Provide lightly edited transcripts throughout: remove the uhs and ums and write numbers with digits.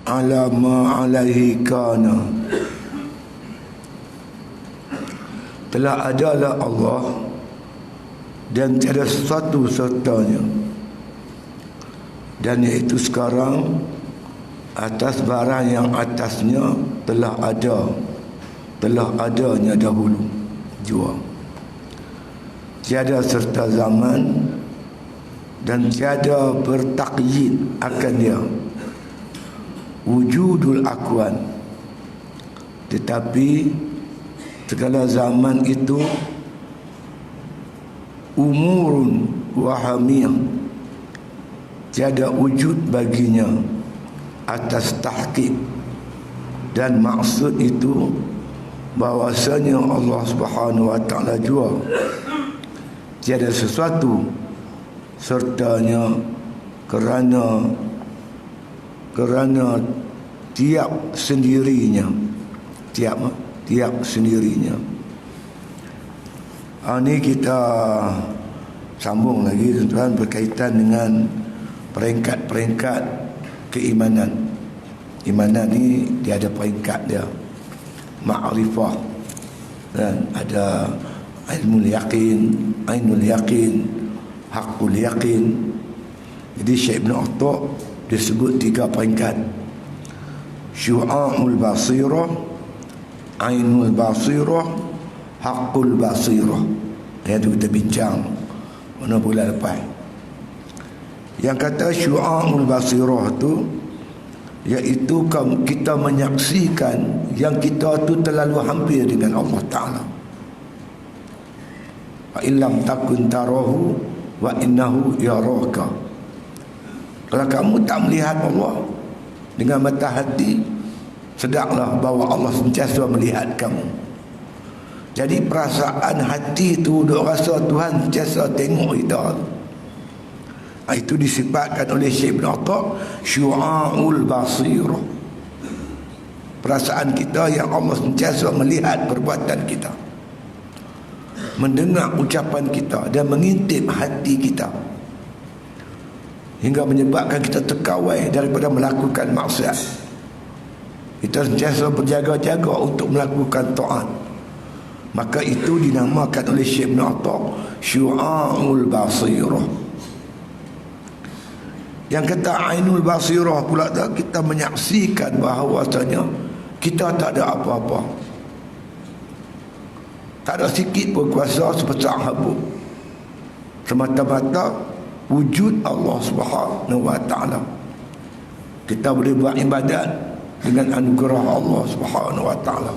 ala ma alaihi kana. Telah adalah Allah dan tiada sesuatu sertanya, dan iaitu sekarang atas barang yang atasnya telah adanya dahulu jua. Tiada serta zaman dan tiada bertakyid akan dia wujudul akwan, tetapi segala zaman itu umurun wahamiyah, tiada wujud baginya atas tahqiq, dan maksud itu bahwasanya Allah Subhanahu wa taala jua tiada sesuatu sertanya, kerana tiap sendirinya, tiap sendirinya. Ini kita sambung lagi tuan, berkaitan dengan peringkat-peringkat keimanan. Imanan ni dia ada peringkat dia. Ma'rifah, dan ada ilmu yaqin, ainul yaqin, haqqul yaqin. Jadi Syekh Ibn Atta' dia sebut 3 peringkat: syu'a'ul basirah, ainul basirah, haqqul basirah. Yang tu kita bincang mana bulan lepas. Yang kata syu'a'ul basirah tu, iaitu kita menyaksikan yang kita tu terlalu hampir dengan Allah Ta'ala. Fa illam takun tarahu wa innahu yaraka. Kalau kamu tak melihat Allah dengan mata hati, sedaklah bahawa Allah sentiasa melihat kamu. Jadi perasaan hati tu duk rasa Tuhan sentiasa tengok kita. Itu disifatkan oleh Syekh Ibn Atta' syu'a'ul basirah, perasaan kita yang Allah sentiasa melihat perbuatan kita, mendengar ucapan kita dan mengintip hati kita, hingga menyebabkan kita terkawal daripada melakukan maksiat. Kita sentiasa berjaga-jaga untuk melakukan taat. Maka itu dinamakan oleh Syekh Ibn Atta' syu'a'ul basirah. Yang kata ainul basirah pula tak, kita menyaksikan bahawasanya kita tak ada apa-apa, tak ada sikit pun kuasa sebesar habuk, semata-mata wujud Allah Subhanahu wa taala. Kita boleh buat ibadat dengan anugerah Allah Subhanahu wa taala.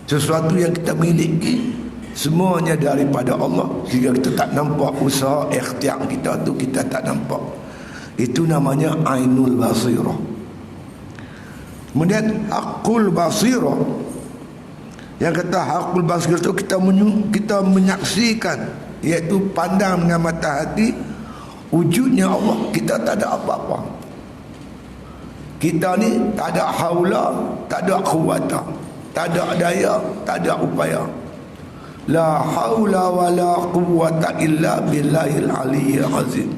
Sesuatu yang kita miliki semuanya daripada Allah, sehingga kita tak nampak usaha ikhtiar kita tu, kita tak nampak. Itu namanya ainul basirah. Kemudian haqqul basirah, yang kata haqqul basirah itu kita menyaksikan, iaitu pandang dengan mata hati wujudnya Allah. Kita tak ada apa-apa, kita ni tak ada haula, tak ada quwata, tak ada daya, tak ada upaya. La haula wa la quwata illa billahil aliyyil azim.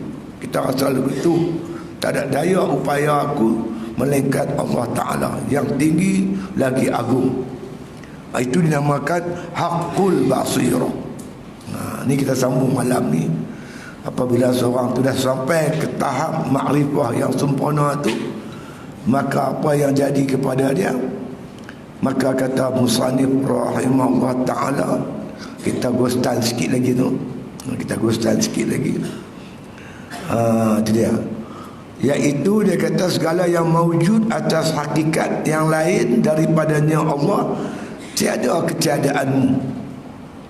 Kita rasa begitu, tak ada daya upaya aku melainkan Allah Ta'ala yang tinggi lagi agung. Itu dinamakan haqqul basirah. Ni kita sambung malam ni. Apabila seorang tu dah sampai ke tahap makrifah yang sempurna tu, maka apa yang jadi kepada dia? Maka kata musannif rahimahullah ta'ala, kita gostan sikit lagi tu, kita gostan sikit lagi. Itu dia, iaitu dia kata segala yang mawujud atas hakikat yang lain daripadanya Allah, tiada ketiadaanmu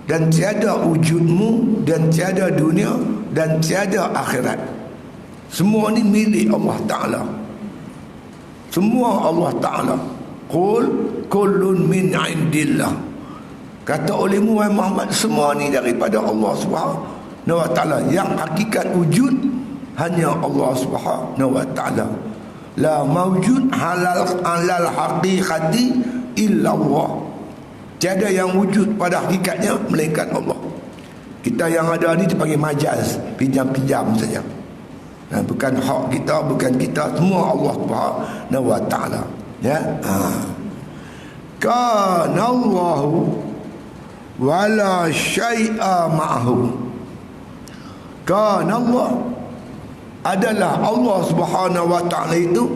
dan tiada wujudmu dan tiada dunia dan tiada akhirat. Semua ni milik Allah Ta'ala, semua Allah Ta'ala. Qul kullun min indillah, kata olehmu wahai Muhammad, semua ni daripada Allah Subhanahu wa ta'ala. Yang hakikat wujud hanya Allah Subhanahu wa ta'ala. La mawjud halal alal haqiqati illa Allah. Tiada yang wujud pada hakikatnya melainkan Allah. Kita yang ada ni dipanggil majaz, pinjam-pinjam saja. Bukan hak kita, bukan kita, semua Allah Subhanahu wa ta'ala. Ya. Kana Allahu wala syai'a ma'ahu. Kana Allah, adalah Allah Subhanahu wa ta'ala itu,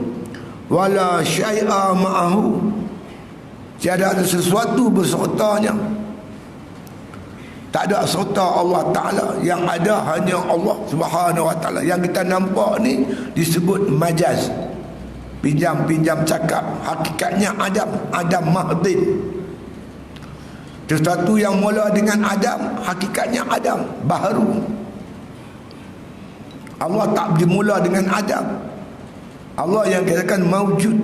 wala syai'a ma'ahu, tiada ada sesuatu bersertanya. Tak ada serta Allah Ta'ala, yang ada hanya Allah Subhanahu wa ta'ala. Yang kita nampak ni disebut majaz, pinjam-pinjam cakap. Hakikatnya Adam Mahdin. Sesuatu yang mula dengan Adam, hakikatnya Adam baharu. Allah tak bermula dengan Adam. Allah yang katakan maujud,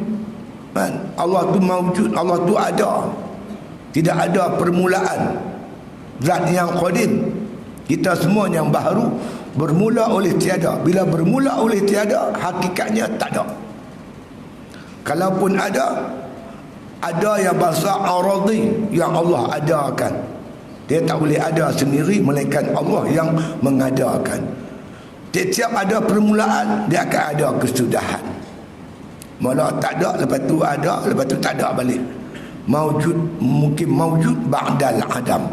kan? Allah tu maujud, Allah tu ada, tidak ada permulaan. Zat yang qadim. Kita semua yang baharu, bermula oleh tiada. Bila bermula oleh tiada, hakikatnya tak ada. Kalaupun ada yang bahasa aradi, yang Allah adakan. Dia tak boleh ada sendiri, melainkan Allah yang mengadakan. Setiap ada permulaan, dia akan ada kesudahan. Mula tak ada, lepas tu ada, lepas tu tak ada balik. Maujud, mungkin maujud ba'dal adam.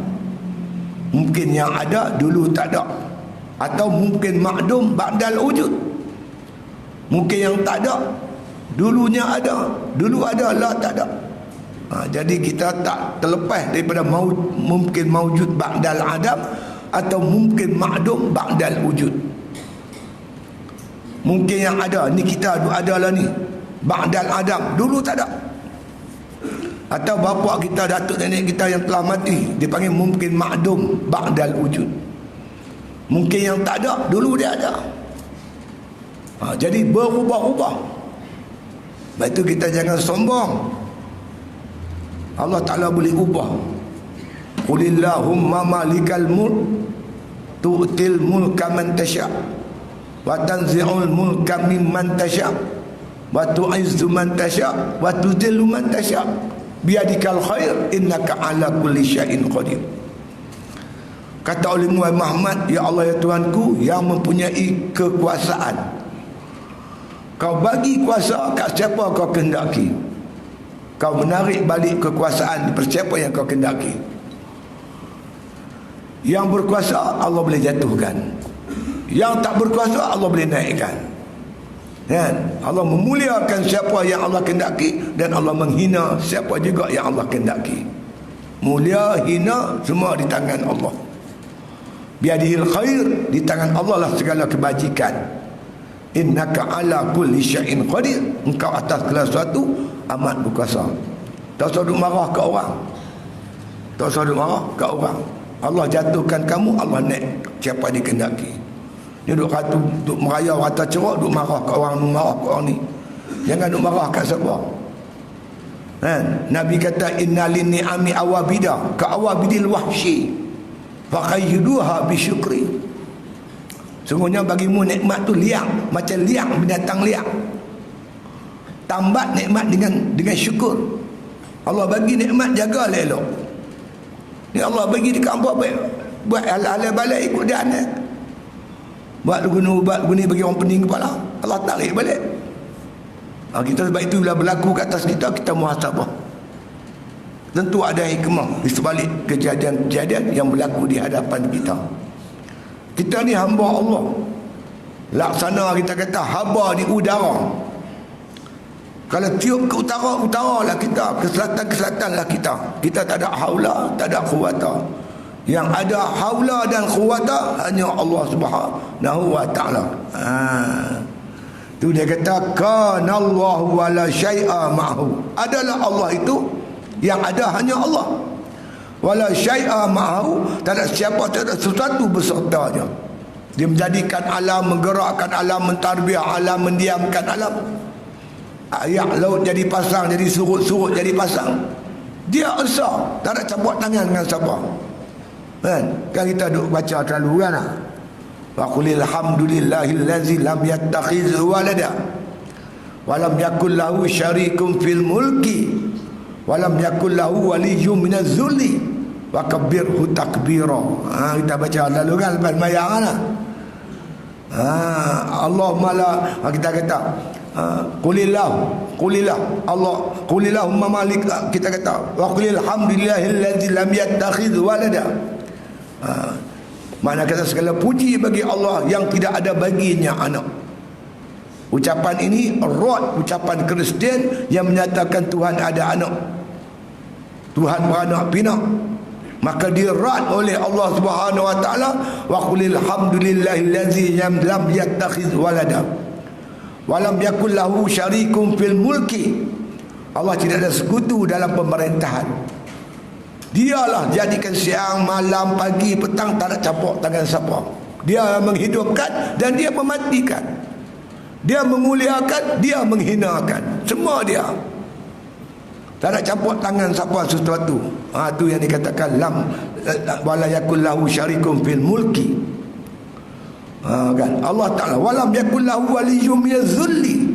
Mungkin yang ada dulu tak ada, atau mungkin makdum ba'dal wujud. Mungkin yang tak ada dulunya ada, dulu ada lah tak ada. Jadi kita tak terlepas daripada mungkin maujud ba'dal adam, atau mungkin makdum ba'dal wujud. Mungkin yang ada ni, kita ada lah ni, ba'dal adam, dulu tak ada. Atau bapa kita, datuk nenek kita yang telah mati, dipanggil mungkin makdum ba'dal wujud. Mungkin yang tak ada, dulu dia ada. Jadi berubah-ubah. Sebab itu kita jangan sombong. Allah Ta'ala boleh ubah. Qulillahumma malikal mulk tu'til mulka man tasha' wa tanzi'ul mulka mimman tasha' wa tu'izzu man tasha' wa tudhillu man tasha'. Biadikal khair innaka ala kulli syai'in qadir. Kata oleh Muhammad, ya Allah ya Tuhanku yang mempunyai kekuasaan, kau bagi kuasa kat siapa kau kehendaki, kau menarik balik kekuasaan daripada siapa yang kau kehendaki. Yang berkuasa Allah boleh jatuhkan, yang tak berkuasa Allah boleh naikkan. Allah memuliakan siapa yang Allah kehendaki, dan Allah menghina siapa juga yang Allah kehendaki. Mulia, hina, semua di tangan Allah. Biadihil khair, di tangan Allah lah segala kebajikan. Innaka ala kulli syai'in qadir, engkau atas segala sesuatu amat berkuasa. Tak usah duk marah ke orang, tak usah duk marah ke orang. Allah jatuhkan kamu, Allah naik siapa dikehendaki. Dia duk kata, duk merayau kata cerok, duk marah kat orang, duk marah kat orang ni. Jangan duk marah kat siapa. Nabi kata innalin ni'ami awabida ka awabidil wahsyi faqayyiduha bisyukri. Sungguhnya bagimu nikmat tu liang, macam liang, binatang liang. Tambat nikmat dengan syukur. Allah bagi nikmat, jaga elok. Ni Allah bagi dekat hamba, buat hal-hal balai ikut dia anak. Buat guna bagi orang pening kepala, Allah tarik balik. Kita sebab itu bila berlaku kat atas kita, kita muhasabah. Tentu ada hikmah di sebalik kejadian-kejadian yang berlaku di hadapan kita. Kita ni hamba Allah. Laksana kita kata haba di udara. Kalau tiup ke utara, utara lah kita, ke selatan, ke selatan lah kita. Kita tak ada haula, tak ada quwata. Yang ada haula dan quwata hanya Allah Subhanahu wa ta'ala. Tu dia kata kana Allah wala syai'a ma'ahu. Adalah Allah itu, yang ada hanya Allah. Wala syai'a ma'ahu, tak ada siapa, tak ada sesuatu bersertanya. Dia menjadikan alam, menggerakkan alam, mentarbiah alam, mendiamkan alam. Air laut jadi pasang, jadi surut-surut jadi pasang. Dia esa, tak ada campur tangan dengan siapa. Kan kita duk baca terlalu kan. Wa qulil hamdulillahillazi lam yattakhiz walada wa lam yakul lahu syarikun fil mulki wa lam yakul lahu waliyyun minaz zulli wa kabbirhu takbira. Kita baca lalu kan lepas mayang kan. Allah malah kita kata qulillah Allah qulillahumma malik, kita kata wa qulil hamdulillahillazi lam yattakhidh walada. Mana kata segala puji bagi Allah yang tidak ada baginya anak. Ucapan ini rot ucapan Kristian yang menyatakan Tuhan ada anak, Tuhan beranak pinak. Maka dirad oleh Allah Subhanahu wa taala, wa qulil hamdulillahillazi lam yattakhidh walada wa lam yakul lahu syarikun fil mulki. Allah tidak ada sekutu dalam pemerintahan. Dialah jadikan siang, malam, pagi, petang, tak ada campur tangan siapa. Dia menghidupkan dan dia mematikan. Dia memuliakan, dia menghinakan. Semua dia. Tak ada campur tangan siapa sesuatu. Itu yang dikatakan lam wala yakul lahu syarikun fil mulki. Kan Allah Taala walam yakul lahu waliyyun minaz-zulli.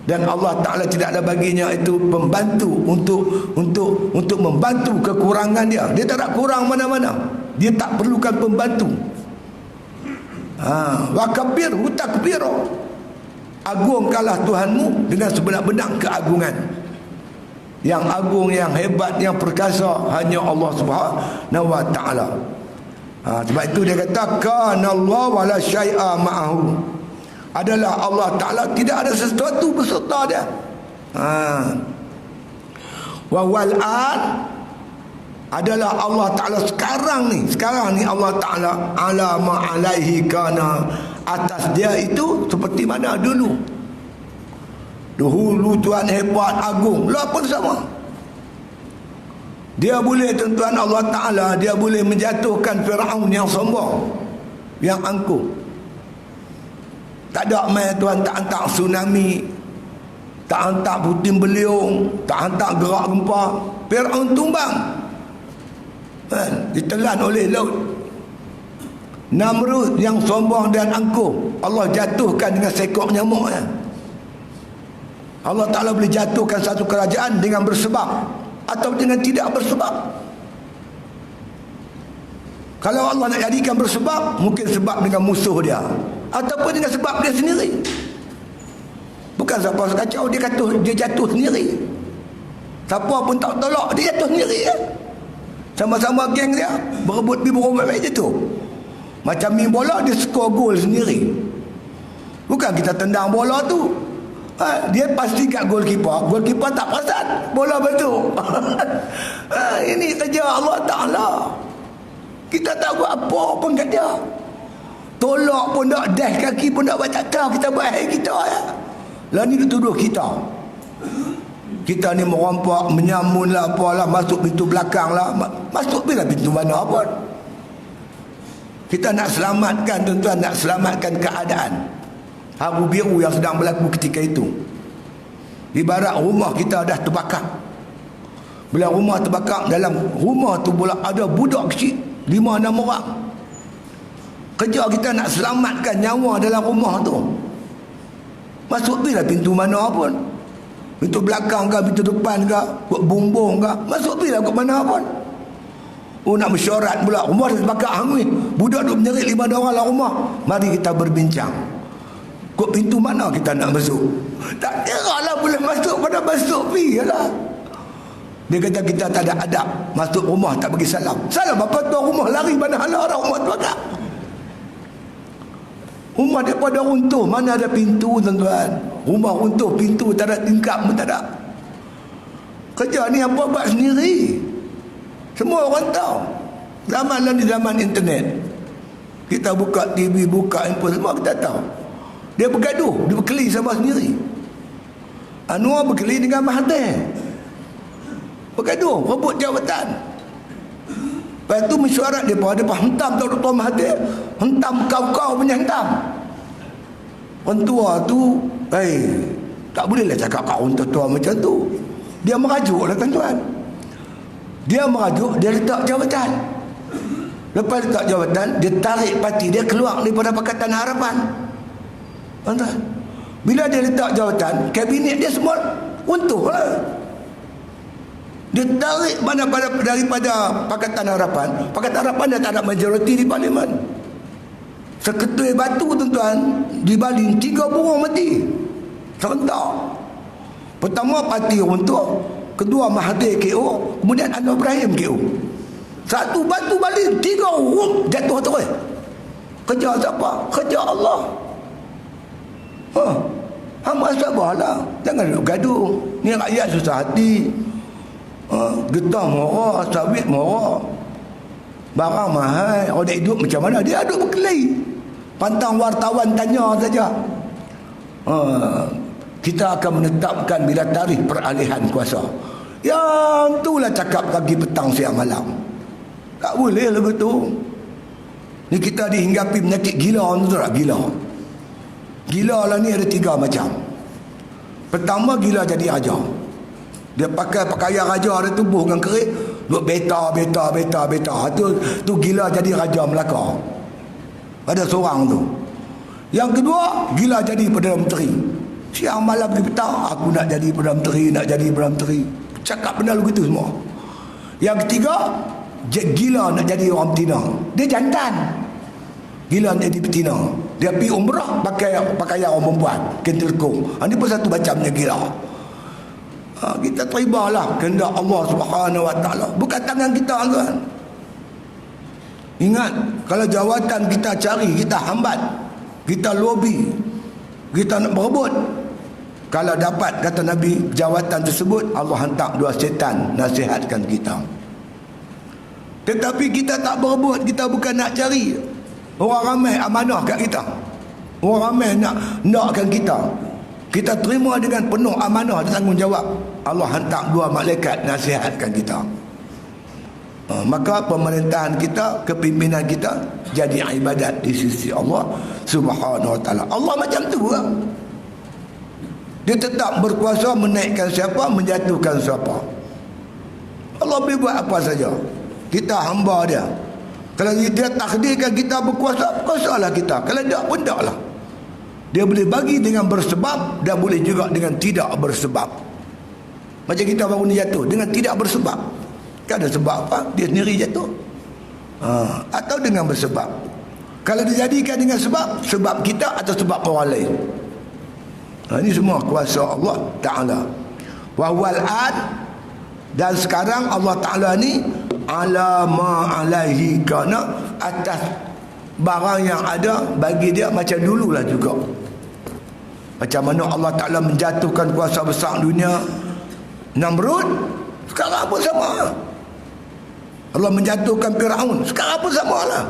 Dan Allah Taala tidak ada baginya itu pembantu untuk membantu kekurangan dia. Dia tak ada kurang mana-mana. Dia tak perlukan pembantu. Wa kabirhu takbira. Agungkanlah Tuhanmu dengan sebenar-benar keagungan. Yang agung, yang hebat, yang perkasa hanya Allah Subhanahu wa taala. Sebab itu dia kata kanallahu wala syai'a ma'ahu. Adalah Allah Taala, tidak ada sesuatu beserta dia. Wa wal an adalah Allah Taala sekarang ni Allah Taala ala ma alaihi kana, atas dia itu seperti mana dulu. Dahulu Tuhan hebat, agung, lah pun sama. Dia boleh, tuan-tuan, Allah Ta'ala, dia boleh menjatuhkan Fir'aun yang sombong, yang angkuh. Tak ada main Tuhan tak hantar tsunami, tak hantar puting beliung, tak hantar gerak gempa. Fir'aun tumbang, ditelan oleh laut. Namrud yang sombong dan angkuh, Allah jatuhkan dengan seekor nyamuknya. Allah Ta'ala boleh jatuhkan satu kerajaan dengan bersebab atau dengan tidak bersebab. Kalau Allah nak jadikan bersebab, mungkin sebab dengan musuh dia ataupun dengan sebab dia sendiri. Bukan siapa kacau, dia jatuh sendiri. Siapa pun tak tolak, dia jatuh sendiri ya? Sama-sama geng dia berebut jatuh. Macam main bola, dia skor gol sendiri. Bukan kita tendang bola tu, dia pasti kat goalkeeper tak perasan bola betul. Ini saja Allah Ta'ala. Kita tak buat apa pun kat dia. Tolak pun tak, dash kaki pun tak buat, tak tahu kita buat air kita ya. Lah ni dia tuduh kita. Kita ni merompak, menyamun lah, apalah, masuk pintu belakang lah. Masuk bila pintu mana pun. Kita nak selamatkan, tuan-tuan, nak selamatkan keadaan Abu Biru yang sedang berlaku ketika itu. Ibarat rumah kita dah terbakar. Bila rumah terbakar, dalam rumah tu pula ada budak kecil 5-6 orang. Kerja kita nak selamatkan nyawa dalam rumah tu. Masuk bila pintu mana pun. Pintu belakang ke, pintu depan ke, buat bumbung ke, masuk bila ke mana pun. Nak mesyuarat pula, rumah dah terbakar hangui. Budak duk menyerit 5 orang dalam rumah. Mari kita berbincang. Kok pintu mana kita nak masuk? Tak kira lah boleh masuk pada masuk pergi lah. Dia kata kita tak ada adab, masuk rumah tak bagi salam. Salam apa tuan rumah lari mana hala orang rumah tu agak. Rumah dia pada runtuh, mana ada pintu tuan-tuan. Rumah runtuh, pintu tak ada, tingkap pun tak ada. Kerja ni apa buat sendiri. Semua orang tahu. Zaman lah ni zaman internet. Kita buka TV, buka handphone, semua kita tahu. Dia bergaduh, dia berkeli sama sendiri. Anwar berkeli dengan Mahathir. Bergaduh, rebut jawatan. Lepas tu mesyuarat dia hentam Dr. Mahathir. Hentam kau punya hentam. Orang tua tu, tak bolehlah cakap kau orang tua macam tu. Dia merajuk lah tuan-tuan. Dia merajuk, dia letak jawatan. Lepas letak jawatan, dia tarik parti dia keluar daripada Pakatan Harapan. Tuan-tuan, bila dia letak jawatan, kabinet dia semua runtuh lah. Dia tarik mana daripada Pakatan Harapan. Pakatan Harapan dia tak ada majoriti di parlimen. Seketui batu tuan-tuan dibaling 3 burung mati serentak. Pertama Pati runtuh, kedua Mahathir KO, kemudian Anwar Ibrahim KO. Satu batu baling 3 jatuh terus. Kerja siapa? Kerja Allah. Hamba sabarlah, jangan duk gaduh. Ni rakyat susah hati. Getah murah, sawit murah, barang mahal, orang hidup macam mana? Dia duduk berkelahi. Pantang wartawan tanya saja. Kita akan menetapkan bila tarikh peralihan kuasa. Yang itulah cakap pagi, petang, siang, malam. Tak boleh lagu tu. Ni kita dihinggapi penyakit gila, tu tak? Gila. Gila lah ni ada 3 macam. Pertama, gila jadi raja. Dia pakai pakaian raja, ada tubuh dengan kerik, duk beta. Tu gila jadi Raja Melaka. Ada seorang tu. Yang kedua, gila jadi Perdana Menteri. Siang malam di petang, aku nak jadi Perdana Menteri. Cakap benda begitu semua. Yang ketiga, gila nak jadi orang betina. Dia jantan. Gila nak jadi betina. Dia pergi umrah pakai pakaian orang perempuan, kentilkung. Ini pun satu macamnya gila. Kita teribalah kehendak Allah Subhanahu Wa Taala, bukan tangan kita kan. Ingat, kalau jawatan kita cari, kita hambat, kita lobby, kita nak berebut, kalau dapat, kata Nabi, jawatan tersebut, Allah hantar 2 syaitan nasihatkan kita. Tetapi kita tak berebut, kita bukan nak cari. Orang ramai amanah kat kita, orang ramai nakkan kita. Kita terima dengan penuh amanah dan tanggungjawab. Allah hantar 2 malaikat nasihatkan kita. Maka pemerintahan kita, kepimpinan kita jadi ibadat di sisi Allah Subhanahu Wa Taala. Allah macam tu lah. Dia tetap berkuasa menaikkan siapa, menjatuhkan siapa. Allah boleh buat apa saja. Kita hamba dia. Kalau dia takdirkan kita berkuasa, kuasalah kita. Kalau tak pun taklah. Dia boleh bagi dengan bersebab, dan boleh juga dengan tidak bersebab. Macam kita baru ni jatuh dengan tidak bersebab. Kan ada sebab apa? Dia sendiri jatuh. Atau dengan bersebab. Kalau dijadikan dengan sebab kita atau sebab orang lain. Ini semua kuasa Allah Ta'ala. Wahwal ad, dan sekarang Allah Ta'ala ni ala ma alaihi kana, atas barang yang ada bagi dia macam dululah juga. Macam mana Allah Ta'ala menjatuhkan kuasa besar dunia Namrud, sekarang pun sama. Allah menjatuhkan Firaun, sekarang pun sama lah.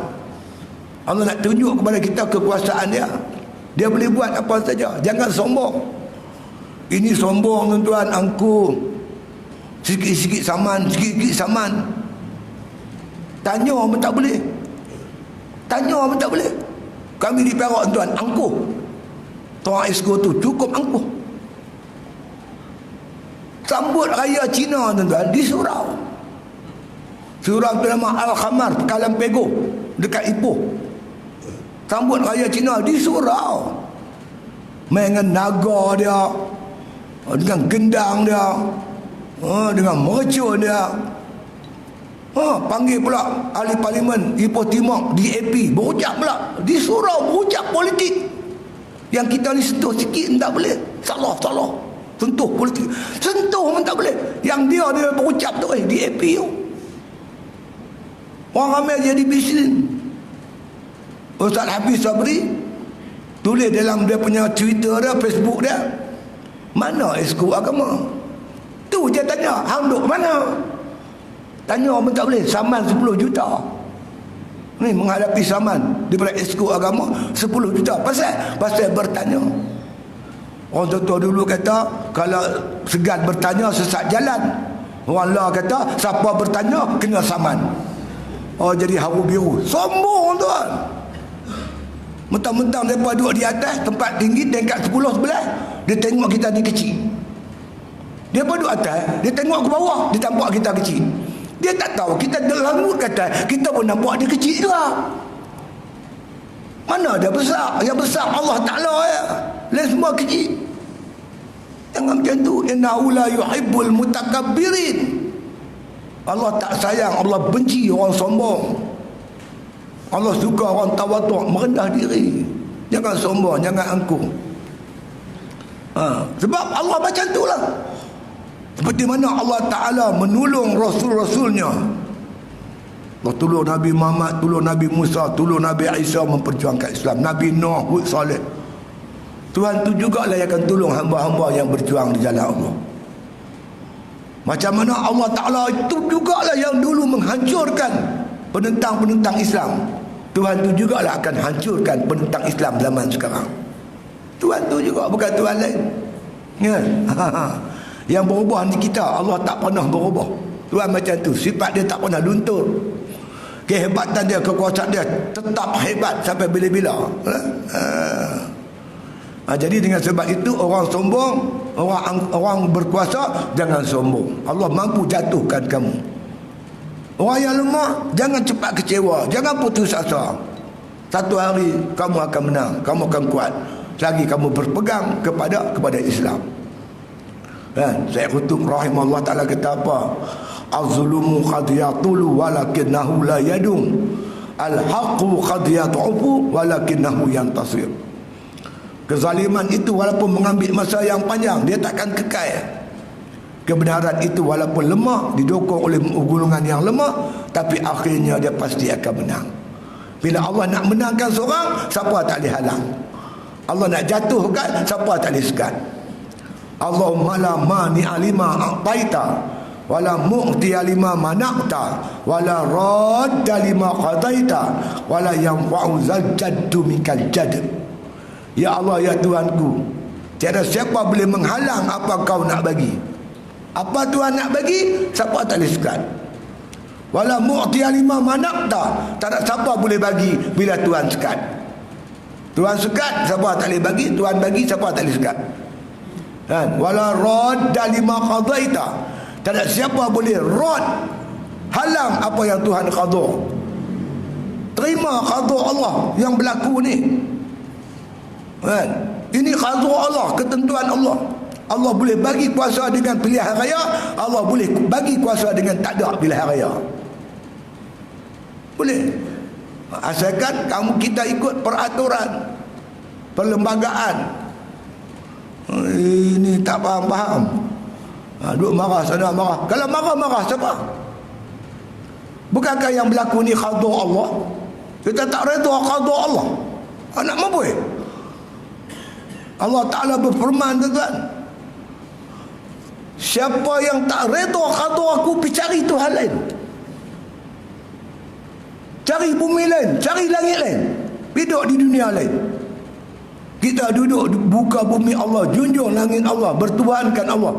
Allah nak tunjuk kepada kita kekuasaan dia. Dia boleh buat apa saja. Jangan sombong. Ini sombong tuan-tuan, angku sikit-sikit saman. Tanya pun tak boleh. Kami di Perak tuan, angkuh. Tuan Esko tu cukup angkuh. Sambut raya Cina tuan-tuan di surau. Surau tu nama Al-Khamar, Pekalan Pego, dekat Ipoh. Sambut raya Cina di surau. Main dengan naga dia, dengan gendang dia, dengan mercun dia. Panggil pula ahli parlimen Ipoh Timur, DAP, berucap pula di surau, berucap politik. Yang kita ni sentuh sikit tak boleh. Salah. Sentuh politik, sentuh pun tak boleh. Yang dia berucap tu DAP tu. Orang ramai jadi bisnes. Ustaz Hafiz Sabri tulis dalam dia punya Twitter dia, Facebook dia, mana Esko agama? Tu dia tanya, hang duk mana? Tanya pun tak boleh. Saman 10 juta ni menghadapi saman daripada Esko agama 10 juta. Pasal bertanya. Orang tua dulu kata, kalau segan bertanya sesat jalan. Orang lah kata, siapa bertanya kena saman. Jadi haru biru. Sombong tuan. Mentang-mentang mereka duduk di atas tempat tinggi, tingkat 10 sebelah, dia tengok kita ni kecil. Dia pun duduk atas, dia tengok ke bawah, dia nampak kita kecil. Dia tak tahu kita langut ke atas, kita pun nampak dia kecil juga. Mana dia besar? Yang besar Allah Ta'ala ya. Lain semua kecil. Jangan macam tu. Innahu la yuhibbul mutakabbirin. Allah tak sayang, Allah benci orang sombong. Allah suka orang tawaduk, merendah diri. Jangan sombong, jangan angkuh. Sebab Allah macam itulah. Seperti mana Allah Ta'ala menolong Rasul-Rasulnya. Allah tolong Nabi Muhammad, tolong Nabi Musa, tolong Nabi Isa memperjuangkan Islam. Nabi Nuh, Hud, Saleh. Tuhan tu jugalah yang akan tolong hamba-hamba yang berjuang di jalan Allah. Macam mana Allah Ta'ala itu jugalah yang dulu menghancurkan penentang-penentang Islam. Tuhan tu jugalah akan hancurkan penentang Islam zaman sekarang. Tuhan tu juga, bukan Tuhan lain. Ya. Yang berubah ni kita, Allah tak pernah berubah. Tuhan macam tu, sifat dia tak pernah luntur. Kehebatan dia, kekuasaan dia tetap hebat sampai bila-bila. Jadi dengan sebab itu orang sombong, orang berkuasa jangan sombong. Allah mampu jatuhkan kamu. Orang yang lemah jangan cepat kecewa, jangan putus asa. Satu hari kamu akan menang, kamu akan kuat selagi kamu berpegang kepada Islam. Kan? Syekh Qutb rahimahullah taala kata apa? Az-zulumu qad yatulu walakinnahu la yadum. Al-haqqu qad yat'ufu walakinnahu yantasir. Kezaliman itu walaupun mengambil masa yang panjang, dia takkan kekal. Kebenaran itu walaupun lemah, didokong oleh golongan yang lemah, tapi akhirnya dia pasti akan menang. Bila Allah nak menangkan seorang, siapa tak boleh halang? Allah nak jatuhkan, siapa tak boleh sekat? Allahumma la mani'a lima a'taita wala mu'tiya lima mana'ta wala radda lima qadaita wala yanfa'u zal jaddu mikal jadd. Ya Allah, ya Tuhanku, tiada siapa boleh menghalang apa kau nak bagi. Apa Tuhan nak bagi, siapa tak boleh sekat. Wala mu'tiya lima mana'ta, tak ada siapa boleh bagi bila Tuhan sekat. Tuhan sekat, siapa tak boleh bagi. Tuhan bagi, siapa tak boleh sekat. Kan? Wala radda lima qadaita, tak ada siapa boleh rad, halang apa yang Tuhan qada. Terima qada Allah yang berlaku ni. Kan? Ini qada Allah, ketentuan Allah. Allah boleh bagi kuasa dengan pilihan raya, Allah boleh bagi kuasa dengan tak ada pilihan raya. Boleh. Asalkan kita ikut peraturan perlembagaan. Ini tak faham-faham. Duk marah sana marah. Kalau marah-marah siapa? Bukankah yang berlaku ni qada Allah? Kita tak redha qada Allah. Nak mampu. Allah Ta'ala berfirman, tuan-tuan, siapa yang tak redha qada aku, pergi cari Tuhan lain. Cari bumi lain, cari langit lain, hidup di dunia lain. Kita duduk buka bumi Allah, junjung langit Allah, bertuhankan Allah.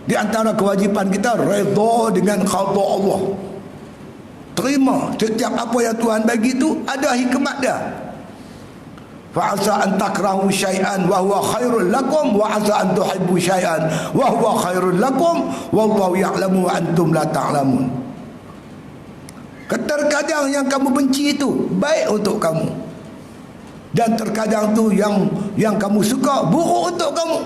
Di antara kewajipan kita redha dengan qada Allah. Terima setiap apa yang Tuhan bagi itu ada hikmat dia. Fa'asa an takrahu syai'an wa huwa khairul lakum wa 'asa an tuhibbu syai'an wa huwa khairul lakum wallahu ya'lamu wa antum la ta'lamun. Terkadang yang kamu benci itu baik untuk kamu, dan terkadang tu yang kamu suka buruk untuk kamu.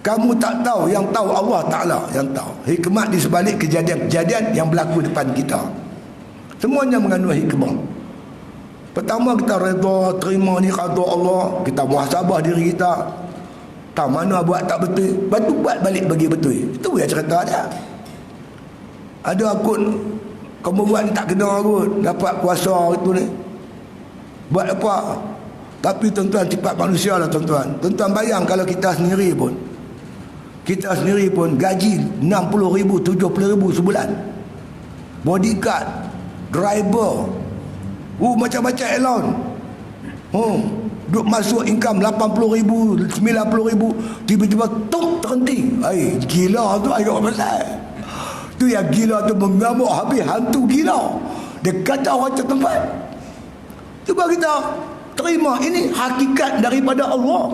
Kamu tak tahu, yang tahu Allah Ta'ala yang tahu. Hikmat di sebalik kejadian-kejadian yang berlaku depan kita, semuanya mengandung hikmah. Pertama, kita redha, terima ni qada Allah. Kita muhasabah diri kita, tak mana buat tak betul, lepas tu buat balik bagi betul. Itu yang cerita dia. Ada akut kamu buat ni tak kena akut, dapat kuasa itu ni, buat apa? Tapi tuan-tuan, sifat manusia lah tuan-tuan. Tuan-tuan bayang kalau kita sendiri pun gaji 60,000, 70,000 sebulan, bodyguard, driver, macam-macam allowance. Duk masuk income 80,000, 90,000, tiba-tiba terhenti. Gila tu ayat besar. Tu yang gila tu mengamuk habis, hantu gila. Dia kata orang tempat. Cuba kita terima ini hakikat daripada Allah.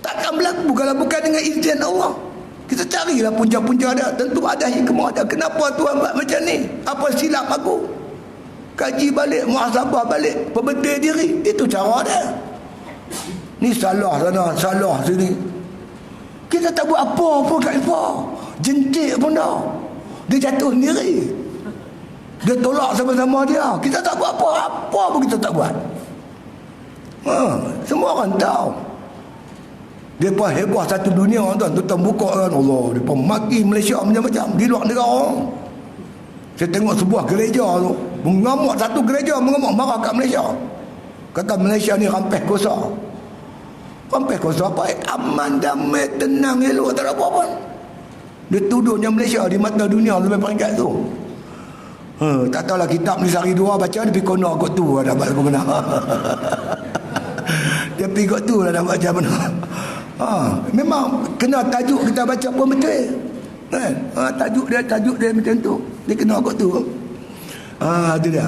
Takkan berlaku kalau bukan dengan izin Allah. Kita carilah punca-punca dia. Tentu ada hikmah dia. Kenapa Tuhan buat macam ni? Apa silap aku? Kaji balik, muhasabah balik, perbetul diri. Itu cara dia. Ni salah sana, salah sini. Kita tak buat apa-apa kat mereka. Jentik pun dah. Dia jatuh sendiri. Dia tolak sama-sama dia. Kita tak buat apa pun kita tak buat. Semua orang tahu. Dia pun heboh satu dunia tuan. Tuan buka kan, Allah, dia pun maki Malaysia macam-macam di luar negara. Saya tengok sebuah gereja tu mengamuk, satu gereja mengamuk marah kat Malaysia. Kata Malaysia ni rampeh kosa. Rampeh kosa apa? Aman, damai, tenang, elok, tak ada apa pun. Dia tuduhnya Malaysia di mata dunia lebih peringkat tu. Tak tahulah kitab ni sehari dua baca, dia pergi kono kot tu dah dapat lagu benar. Dia pergi kot tu dah dapat macam mana. Memang kena tajuk kita baca pun betul kan? Tajuk dia macam tu, dia kena kot tu. Itu dia.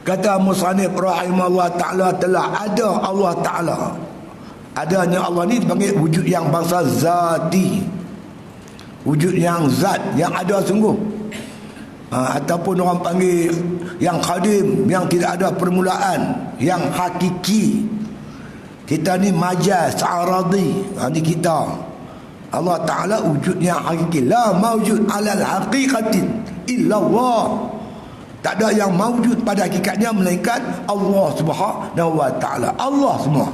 Kata musannif rahimahullah ta'ala, telah ada Allah Ta'ala. Adanya Allah ni dipanggil wujud yang bangsa zati, wujud yang zat, yang ada sungguh. Ataupun orang panggil yang qadim, yang tidak ada permulaan, yang hakiki. Kita ni majaz, aradi. Ini kita. Allah Ta'ala wujud yang hakiki. La mawjud alal haqiqatin illa Allah. Tak ada yang mawjud pada hakikatnya melainkan Allah Subhanahu wa Ta'ala. Allah semua.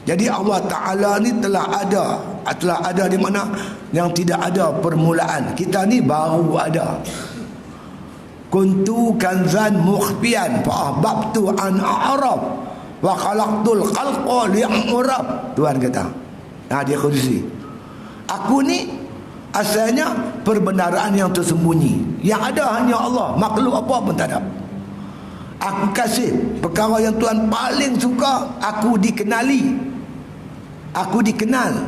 Jadi Allah Ta'ala ni telah ada di mana yang tidak ada permulaan. Kita ni baru ada. Kuntu kanzan mukhfiyan fa ahbabtu an a'raf wa khalaqtul khalqa li'urab. Tuhan kata. Dia khususi. Aku ni asalnya perbendaraan yang tersembunyi. Yang ada hanya Allah. Makhluk apa pun tak ada. Aku kasih perkara yang Tuhan paling suka. Aku dikenali, aku dikenal,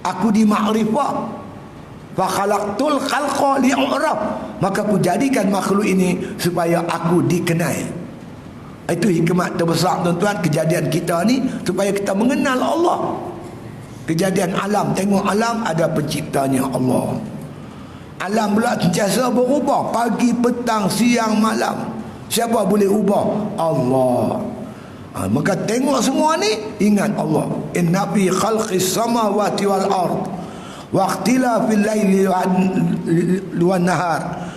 aku dimakrifah. Fa khalaqtul khalqa li'urab. Maka aku jadikan makhluk ini supaya aku dikenal. Itu hikmat terbesar tuan-tuan, kejadian kita ni supaya kita mengenal Allah. Kejadian alam, tengok alam ada penciptanya Allah. Alam pula sentiasa berubah, pagi, petang, siang, malam. Siapa boleh ubah? Allah. Maka tengok semua ni, ingat Allah. Inna fi khalqis samawati wal ard wa ikhtilafil laili wan nahar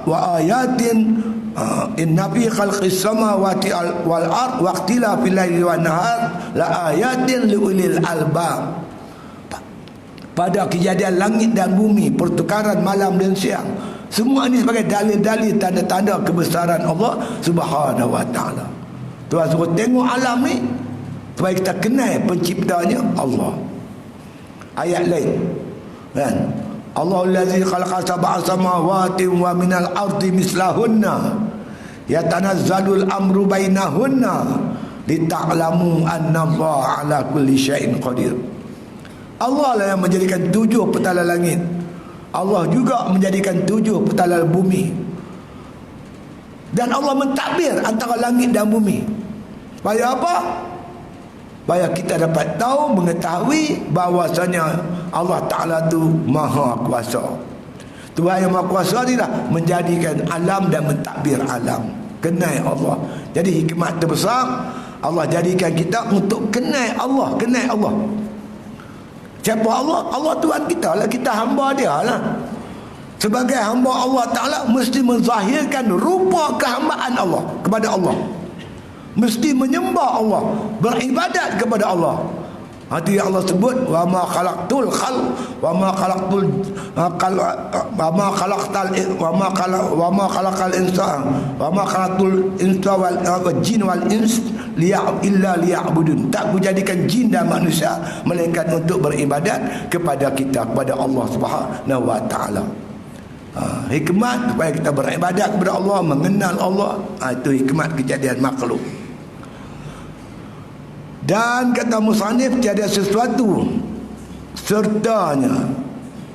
wa ayatin inna fi khalqis samawati wal ard wa ikhtilafil laili wan nahar la ayatin liulil albab. Pada kejadian langit dan bumi, pertukaran malam dan siang, semua ini sebagai dalil-dalil, tanda-tanda kebesaran Allah Subhanahu wa Ta'ala. Tuhan suruh tengok alam ni supaya kita kenal penciptanya Allah. Ayat lain kan, Allahul ladzi khalaqa sab'a samawati wa minal ardi mislahunna yatanazzalul amru bainahunna lita'lamu anna Allah ala kulli syai'in qadir. Allah lah yang menjadikan 7 petala langit. Allah juga menjadikan 7 petala bumi. Dan Allah mentadbir antara langit dan bumi. Supaya apa? Supaya kita dapat tahu, mengetahui bahawasanya Allah Ta'ala tu Maha Kuasa. Tuhan yang Maha Kuasa ni lah menjadikan alam dan mentadbir alam. Kenal Allah. Jadi hikmat terbesar Allah jadikan kita untuk kenal Allah. Kenal Allah. Siapa Allah? Allah Tuhan kita lah. Kita hamba dia lah. Sebagai hamba Allah Ta'ala mesti menzahirkan rupa kehambaan Allah kepada Allah. Mesti menyembah Allah, beribadat kepada Allah. Hati Allah sebut wa ma khalaqtul khalq wa ma khalaqtul wa ma khalaqtal wa ma khalaqal insan wa ma khalaqtul insa wal jin wal ins illa liya'budun. Tak ku jadikan jin dan manusia melainkan untuk beribadat kepada kita, kepada Allah Subhanahu wa Ta'ala. Hikmat supaya kita beribadat kepada Allah, mengenal Allah. Itu hikmat kejadian makhluk. Dan kata musannif, tiada sesuatu sertanya,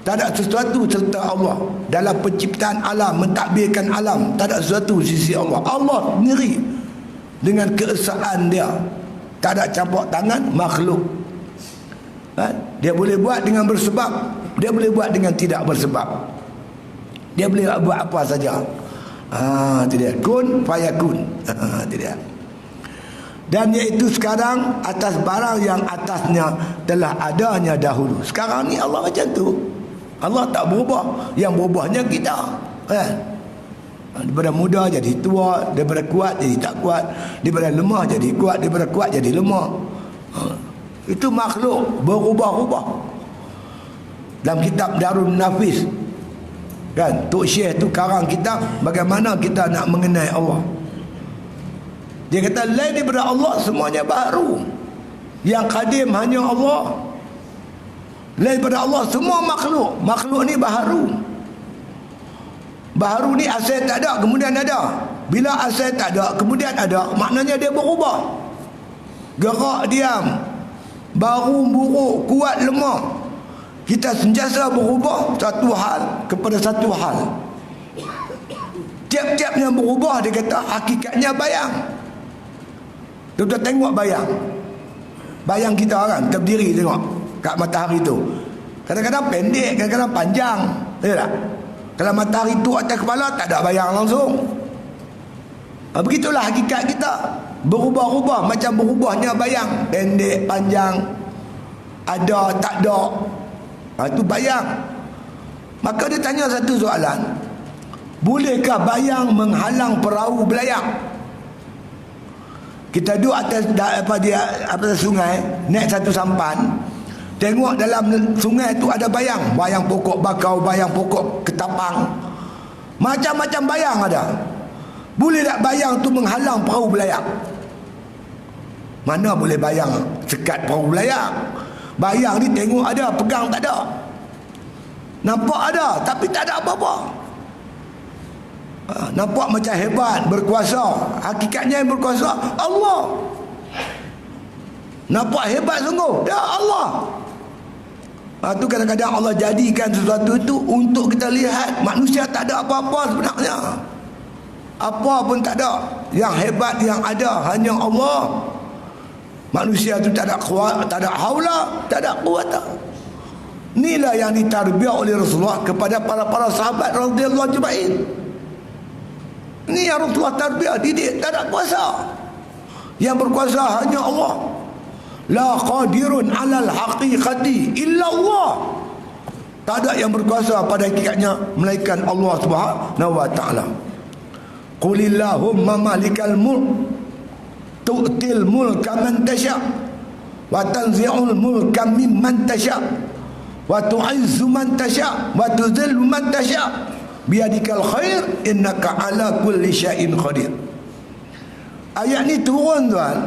tak ada sesuatu serta Allah dalam penciptaan alam, mentadbirkan alam. Tak ada sesuatu sisi Allah. Allah sendiri dengan keesaan dia, tak ada campur tangan makhluk. Dia boleh buat dengan bersebab, dia boleh buat dengan tidak bersebab. Dia boleh buat apa saja. Itu dia. Kun fayakun. Itu dia. Dan iaitu sekarang atas barang yang atasnya telah adanya dahulu. Sekarang ni Allah macam tu. Allah tak berubah. Yang berubahnya kita, kan? Daripada muda jadi tua, daripada kuat jadi tak kuat, daripada lemah jadi kuat, daripada kuat jadi lemah. Itu makhluk berubah-ubah. Dalam kitab Darul Nafis, kan, Tok Syekh tu karang kitab bagaimana kita nak mengenai Allah. Dia kata lain daripada Allah semuanya baru. Yang kadim hanya Allah. Lain daripada Allah semua makhluk. Makhluk ni baharu. Baharu ni asal tak ada kemudian ada. Bila asal tak ada kemudian ada, maknanya dia berubah. Gerak diam, baru buruk, kuat lemah. Kita sentiasa berubah satu hal kepada satu hal. Tiap-tiapnya berubah, dia kata hakikatnya bayang. Tuan-tuan tengok bayang. Bayang kita kan, kita berdiri tengok kat matahari tu. Kadang-kadang pendek, kadang-kadang panjang. Betul tak? Kalau matahari tu atas kepala, tak ada bayang langsung. Begitulah hakikat kita. Berubah-ubah, macam berubahnya bayang. Pendek, panjang, ada, tak ada. Itu bayang. Maka dia tanya satu soalan. Bolehkah bayang menghalang perahu belayar? Kita duduk atas sungai, naik satu sampan, tengok dalam sungai tu ada bayang. Bayang pokok bakau, bayang pokok ketapang, macam-macam bayang ada. Boleh tak bayang tu menghalang perahu belayar? Mana boleh bayang sekat perahu belayar? Bayang ni tengok ada, pegang tak ada. Nampak ada, tapi tak ada apa-apa. Nampak macam hebat, berkuasa. Hakikatnya yang berkuasa Allah. Nampak hebat sungguh, ya Allah. Tu kadang-kadang Allah jadikan sesuatu itu untuk kita lihat. Manusia tak ada apa-apa sebenarnya. Apa pun tak ada. Yang hebat yang ada hanya Allah. Manusia tu tak ada kuat, tak ada haula, tak ada kuwata. Inilah yang ditarbiah oleh Rasulullah kepada para sahabat radhiyallahu ajma'in. Ini yang Rasulullah tarbiah, didik, tak ada kuasa. Yang berkuasa hanya Allah. La qadirun 'alal haqiqati illa Allah. Tak ada yang berkuasa pada hakikatnya melainkan Allah Subhanahu wa taala. Qulillahumma malikal mulk tu'til mulka man tasha wa tanzi'ul mulka mimman tasha wa tu'izzu man tasha wa tudhillu man tasha biyadikal khair innaka ala kulli syai'in qadir. Ayat ni turun tuan.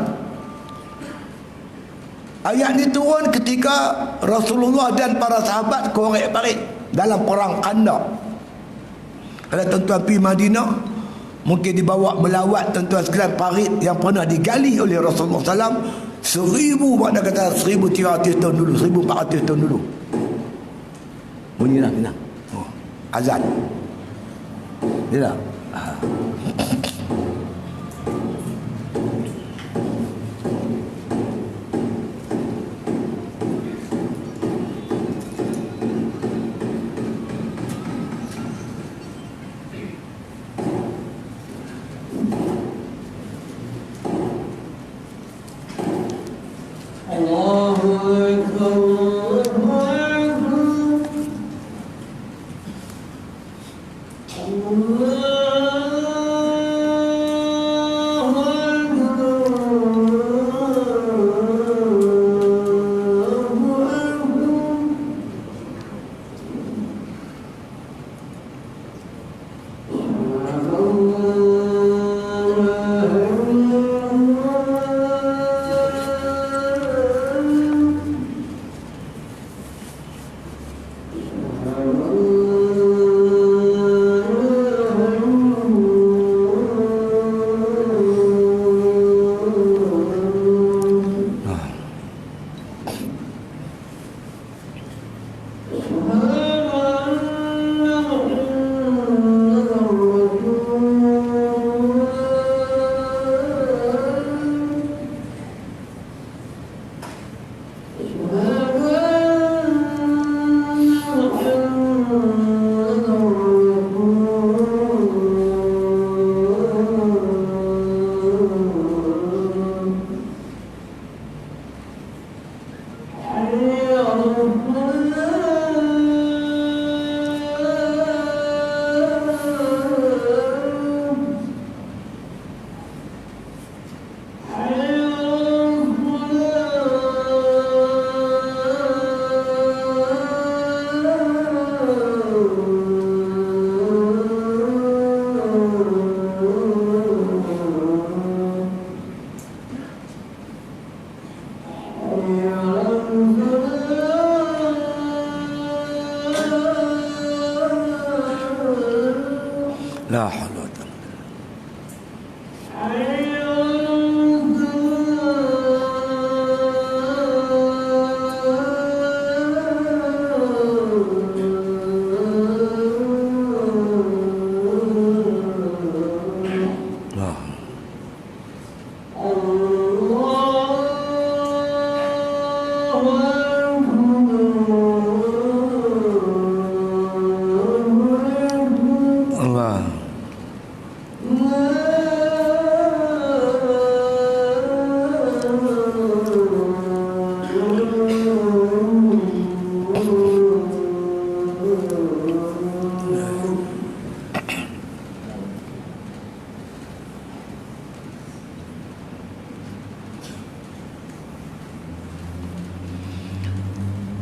Ayat ni turun ketika Rasulullah dan para sahabat korek-parik dalam perang Khandaq. Kalau tuan-tuan pergi Madinah, mungkin dibawa melawat tuan-tuan sekalian parit yang pernah digali oleh Rasulullah SAW 1000, makna kata 1300 tahun dulu, 1400 tahun dulu. Bunyilah kena. Azan. Dia tak?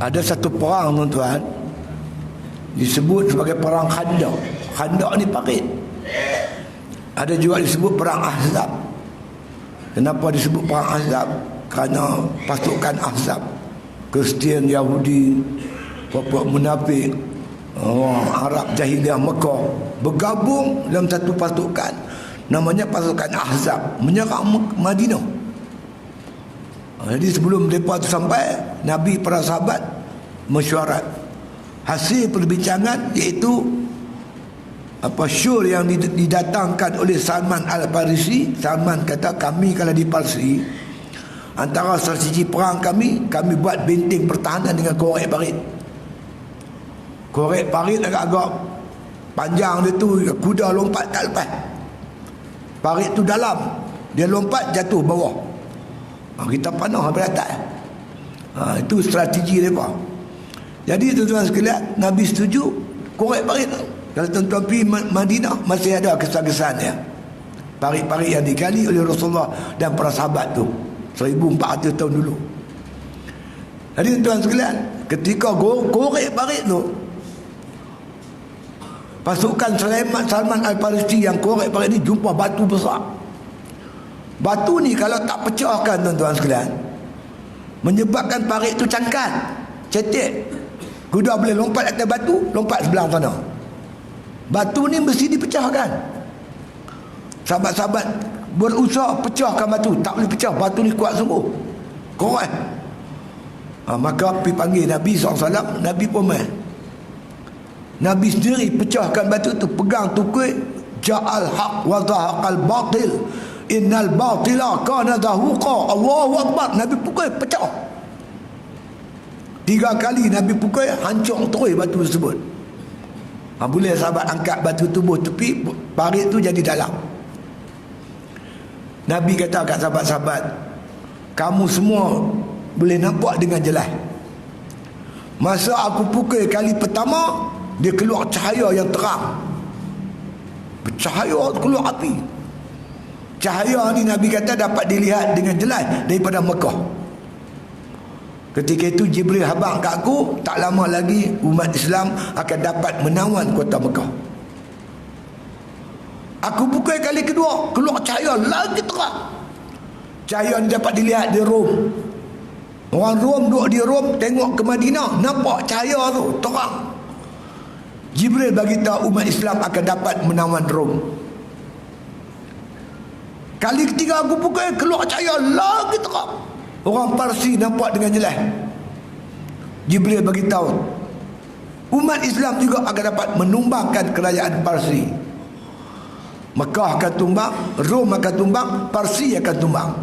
Ada satu perang tuan-tuan, disebut sebagai perang Khandaq. Khandaq ni parit. Ada juga disebut perang Ahzab. Kenapa disebut perang Ahzab? Kerana pasukan Ahzab, Kristian, Yahudi, puak-puak munafik, orang Arab jahiliah Mekah bergabung dalam satu pasukan, namanya pasukan Ahzab, menyerang Madinah. Jadi sebelum mereka tu sampai, Nabi para sahabat mesyuarat. Hasil perbincangan iaitu syur yang didatangkan oleh Salman Al-Farisi. Salman kata, kami kalau di Parsi, antara strategi perang kami buat benteng pertahanan dengan korek parit. Korek parit agak-agak panjang dia tu, kuda lompat tak lepas. Parit tu dalam, dia lompat jatuh bawah. Kita panah habis atas. Itu strategi mereka. Jadi tuan-tuan sekalian, Nabi setuju korek parit. Kalau tuan-tuan pergi Madinah, masih ada kesan-kesan ya, parit-parit yang digali oleh Rasulullah dan para sahabat tu 1400 tahun dulu. Jadi tuan-tuan sekalian, ketika korek parit tu, pasukan Salman Al-Farisi yang korek parit ni jumpa batu besar. Batu ni kalau tak pecahkan tuan-tuan sekalian, menyebabkan parit tu cangkat, cetek. Kuda boleh lompat atas batu, lompat sebelah sana. Batu ni mesti dipecahkan. Sahabat-sahabat berusaha pecahkan batu, tak boleh pecah. Batu ni kuat sungguh, korek. Maka pergi panggil Nabi SAW. Nabi pun main. Nabi sendiri pecahkan batu tu, pegang tukul, ja'al haq wa zahaqal batil, innal batila kana zahuqa. Allahu Akbar. Nabi pukul, pecah. 3 kali Nabi pukul, hancur terus batu tersebut. Boleh sahabat angkat batu tubuh tepi, parit tu jadi dalam. Nabi kata kat sahabat-sahabat, kamu semua boleh nampak dengan jelas. Masa aku pukul kali pertama, dia keluar cahaya yang terang. Bercahaya, keluar api. Cahaya ni Nabi kata dapat dilihat dengan jelas daripada Mekah. Ketika itu Jibril habang kat aku, tak lama lagi umat Islam akan dapat menawan kota Mekah. Aku pukul kali kedua, keluar cahaya lagi terang. Cahaya ni dapat dilihat di Rom. Orang Rom duduk di Rom, tengok ke Madinah, nampak cahaya tu terang. Jibril bagi tahu umat Islam akan dapat menawan Rom. Kali ketiga aku pukul, keluar cahaya lagi terang. Orang Parsi nampak dengan jelas. Jibril bagi tahu umat Islam juga akan dapat menumbangkan kerajaan Parsi. Mekah akan tumbang, Rom akan tumbang, Parsi akan tumbang.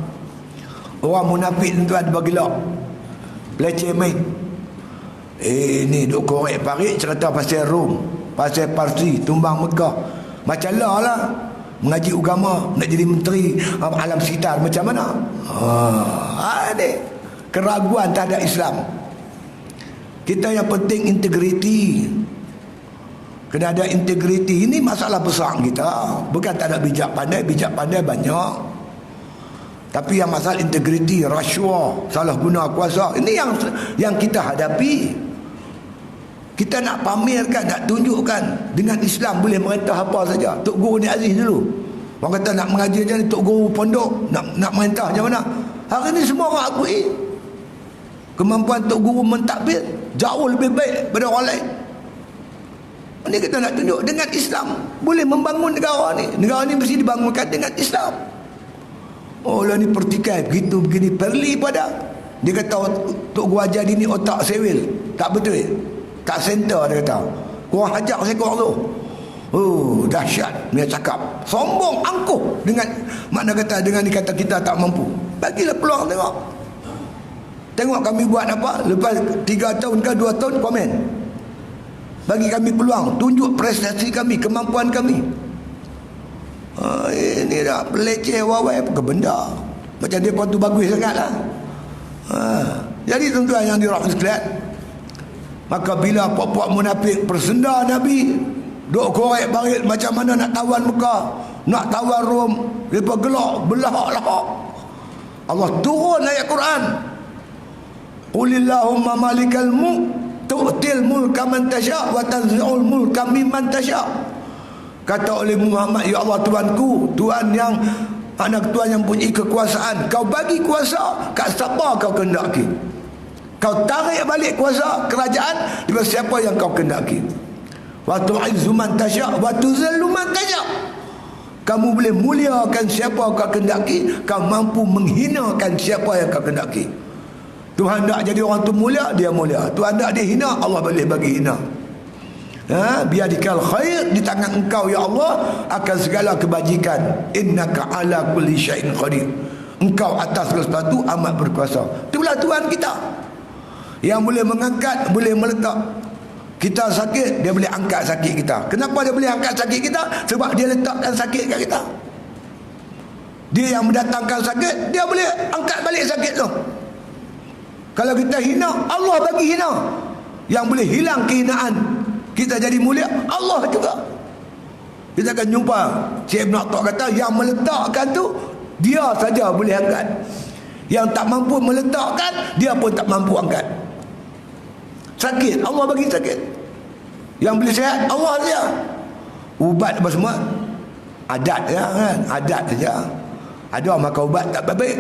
Orang munafik tu ada bagi lak, leceh main. Ni duk korek parit cerita pasal Rom, pasal Parsi tumbang Mekah. Macam lah mengaji agama, nak jadi menteri alam sekitar macam mana? Ada keraguan terhadap Islam. Kita yang penting integriti. Kena ada integriti. Ini masalah besar kita. Bukan tak ada bijak pandai banyak. Tapi yang masalah integriti, rasuah, salah guna kuasa, ini yang kita hadapi. Kita nak pamerkan, nak tunjukkan dengan Islam boleh merintah apa saja. Tok Guru ni Aziz dulu, orang kata nak mengaji macam ni, Tok Guru pondok nak merintah macam mana. Hari ni semua orang akui kemampuan Tok Guru mentadbir jauh lebih baik daripada orang lain. Ini kita nak tunjuk dengan Islam boleh membangun negara ni. Negara ni mesti dibangunkan dengan Islam. Oh lah ni pertikai begitu begini, perli pada dia kata Tok Guru ajar ni otak sewil. Tak betul, tak center. Dia kata korang hajar seekor tu. Oh dahsyat dia cakap, sombong angkuh dengan makna kata, dengan dikata kita tak mampu. Bagilah peluang tengok kami buat apa. Lepas 3 tahun ke 2 tahun komen, bagi kami peluang, tunjuk prestasi kami, kemampuan kami. Ini dah peleceh wawai apa ke benda. Macam dia pun tu bagus sangat lah. Jadi tuan-tuan yang dirahmati sekalian, maka bila puak-puak munafik bersenda Nabi, duk korek barit macam mana nak tawan Mekah, nak tawan Rom, mereka gelak, belahak-lahak. Allah turun ayat Quran. Qulillahumma malikal mulk tu'til mulka man tasha' wa tanzi'ul mulka mimman tasha'. Kata oleh Muhammad, ya Allah Tuanku, Tuhan yang anak Tuhan yang punya kekuasaan, kau bagi kuasa kat siapa kau kehendaki. Kau tarik balik kuasa kerajaan daripada siapa yang kau kehendaki. Wa tu'izzu man tasha' wa tuzillu man tasha'. Kamu boleh muliakan siapa kau kehendaki, kau mampu menghinakan siapa yang kau kehendaki. Tuhan nak jadi orang tu mulia, dia mulia. Tuhan nak dia hina, Allah boleh bagi hina. Biadikal khair, di tangan engkau ya Allah akan segala kebajikan. Innaka ala kulli syai'in qadir. Engkau atas segala sesuatu amat berkuasa. Itulah Tuhan kita yang boleh mengangkat, boleh meletak. Kita sakit, dia boleh angkat sakit kita. Kenapa dia boleh angkat sakit kita? Sebab dia letakkan sakit kat kita. Dia yang mendatangkan sakit, dia boleh angkat balik sakit tu. Kalau kita hina, Allah bagi hina. Yang boleh hilang kehinaan kita jadi mulia, Allah juga. Kita akan jumpa Syekh Ibn Atta kata, yang meletakkan tu dia saja boleh angkat. Yang tak mampu meletakkan, dia pun tak mampu angkat. Sakit, Allah bagi sakit. Yang boleh sihat, Allah saja. Ubat apa semua adat ya kan, adat saja. Ada makan ubat tak baik,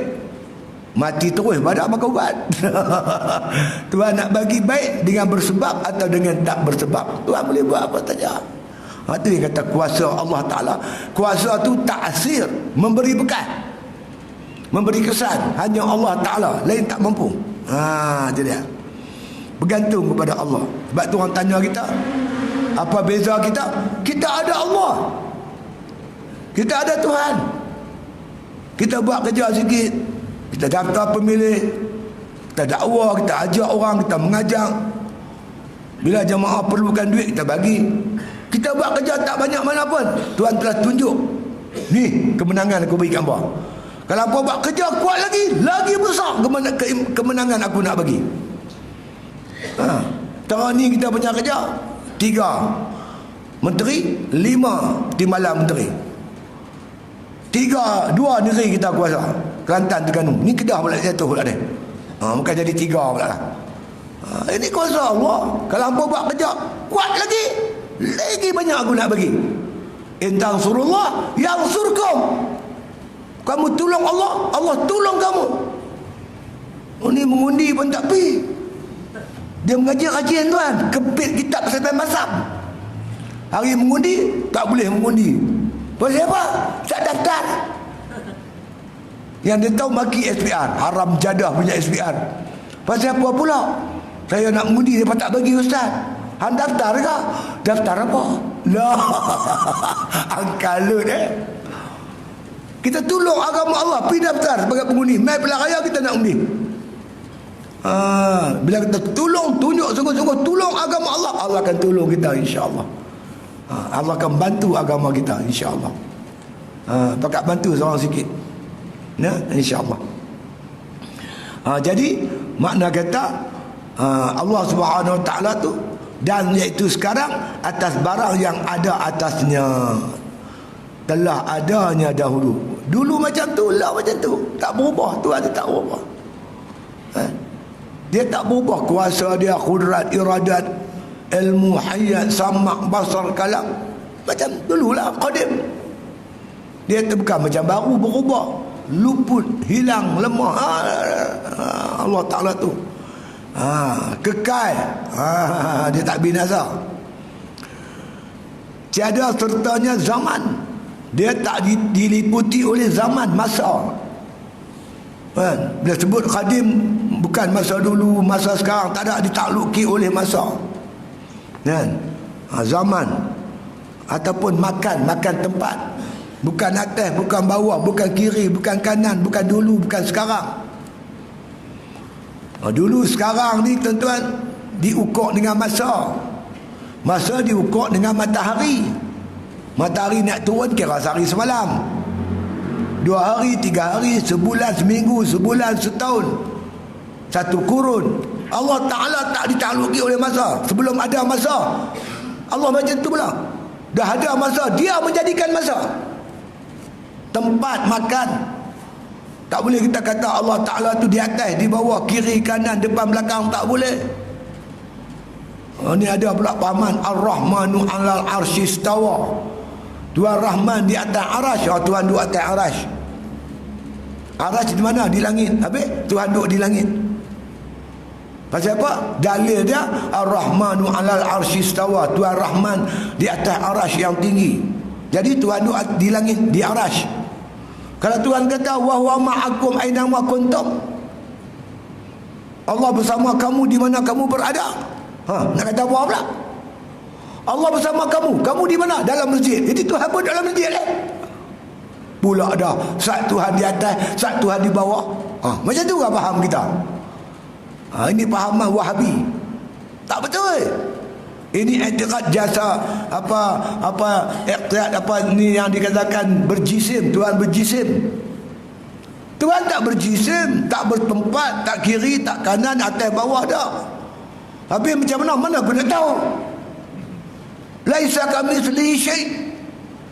mati terus pada makan ubat. Tuhan nak bagi baik dengan bersebab atau dengan tak bersebab. Tuhan boleh buat apa saja. Itu yang kata kuasa Allah Ta'ala. Kuasa tu ta'asir, memberi bekas, memberi kesan. Hanya Allah Ta'ala, lain tak mampu. Jadi bergantung kepada Allah. Sebab tu orang tanya kita, apa beza kita? Kita ada Allah, kita ada Tuhan. Kita buat kerja sikit, kita daftar pemilih, kita dakwah, kita ajak orang, kita mengajar. Bila jemaah perlukan duit, kita bagi. Kita buat kerja tak banyak mana pun, Tuhan telah tunjuk, ni kemenangan aku bagi hamba. Kalau apa buat kerja kuat lagi besar kemenangan aku nak bagi. Tahun ni kita punya kerja 3 menteri, 5 timbalan menteri, 2 negeri kita kuasa, Kelantan, Terengganu. Ni Kedah pula jatuh pula ni. Bukan jadi 3 pula lah. Ini kuasa Allah. Kalau hangpa buat kerja kuat lagi banyak aku nak bagi. In tansurullah yansurkum. Kamu tolong Allah, Allah tolong kamu. Ni mengundi pun tak pergi. Dia mengaji kajian tuan, kepit kitab sampai masam. Hari mengundi tak boleh mengundi. Pasal apa? Tak daftar. Yang dia tahu maki SPR, haram jadah punya SPR. Pasal apa pula? Saya nak mengundi, dia tak bagi ustaz. Hang daftar ke? Daftar apa? Lah, angkalut Kita tolong agama Allah, pergi daftar sebagai pengundi. Mai pilihan raya kita nak undi. Bila kita tolong, tunjuk sungguh-sungguh tolong agama Allah, Allah akan tolong kita insya-Allah. Allah akan bantu agama kita insya-Allah. Pakat bantu seorang sikit. Ya, insya-Allah. Jadi makna kata Allah Subhanahu Wa Taala tu, dan iaitu sekarang atas barang yang ada atasnya, telah adanya dahulu. Dulu macam tu, lah macam tu, tak berubah. Tuhan dia tak berubah. Dia tak berubah. Kuasa dia, kudrat, iradat, ilmu, hayat, samak, basar, kalam, macam dululah, qadim. Dia tu bukan macam baru, berubah, luput, hilang, lemah. Allah Ta'ala tu kekal. Dia tak binasa. Tiada sertanya zaman. Dia tak diliputi oleh zaman, masa. Bila sebut qadim, bukan masa dulu, masa sekarang, tak ada ditakluki oleh masa. Zaman ataupun makan tempat. Bukan atas, bukan bawah, bukan kiri, bukan kanan, bukan dulu, bukan sekarang. Dulu sekarang ni tuan-tuan diukur dengan masa. Masa diukur dengan matahari. Matahari nak turun kira sehari semalam, 2 hari, 3 hari, sebulan, seminggu, sebulan, setahun, 1 kurun. Allah Ta'ala tak ditakluki oleh masa. Sebelum ada masa, Allah macam tu pula. Dah ada masa, dia menjadikan masa. Tempat makan, Tak boleh kita kata Allah Ta'ala tu di atas, di bawah, kiri, kanan, depan, belakang. Tak boleh. Ni ada pula pahaman Ar-Rahmanu 'alal arsy istawa. Tuhan Rahman di atas arasy. Tuhan duduk atas arasy. Arasy di mana? Di langit. Habis Tuhan duduk di langit. Pasal apa? Dalil dia Ar-Rahmanu 'alal arsy istawa. Tuhan Rahman di atas arasy yang tinggi. Jadi Tuhan duduk di langit, di arasy. Kalau Tuhan kata wa huwa ma'akum aina ma kuntum, Allah bersama kamu di mana kamu berada. Nak kata apa pula? Allah bersama kamu. Kamu di mana? Dalam masjid. Jadi Tuhan pun dalam masjid lah. Pula dah. Saat Tuhan di atas, saat Tuhan di bawah. Macam tu kan faham kita? Ini fahaman Wahabi. Tak betul. Ini i'tiqad jasa i'tiqad ni yang dikatakan berjisim. Tuhan berjisim. Tuhan tak berjisim, tak bertempat, tak kiri, tak kanan, atas bawah dah. Habis macam mana aku nak tahu? Laisa kamitslihi syai'.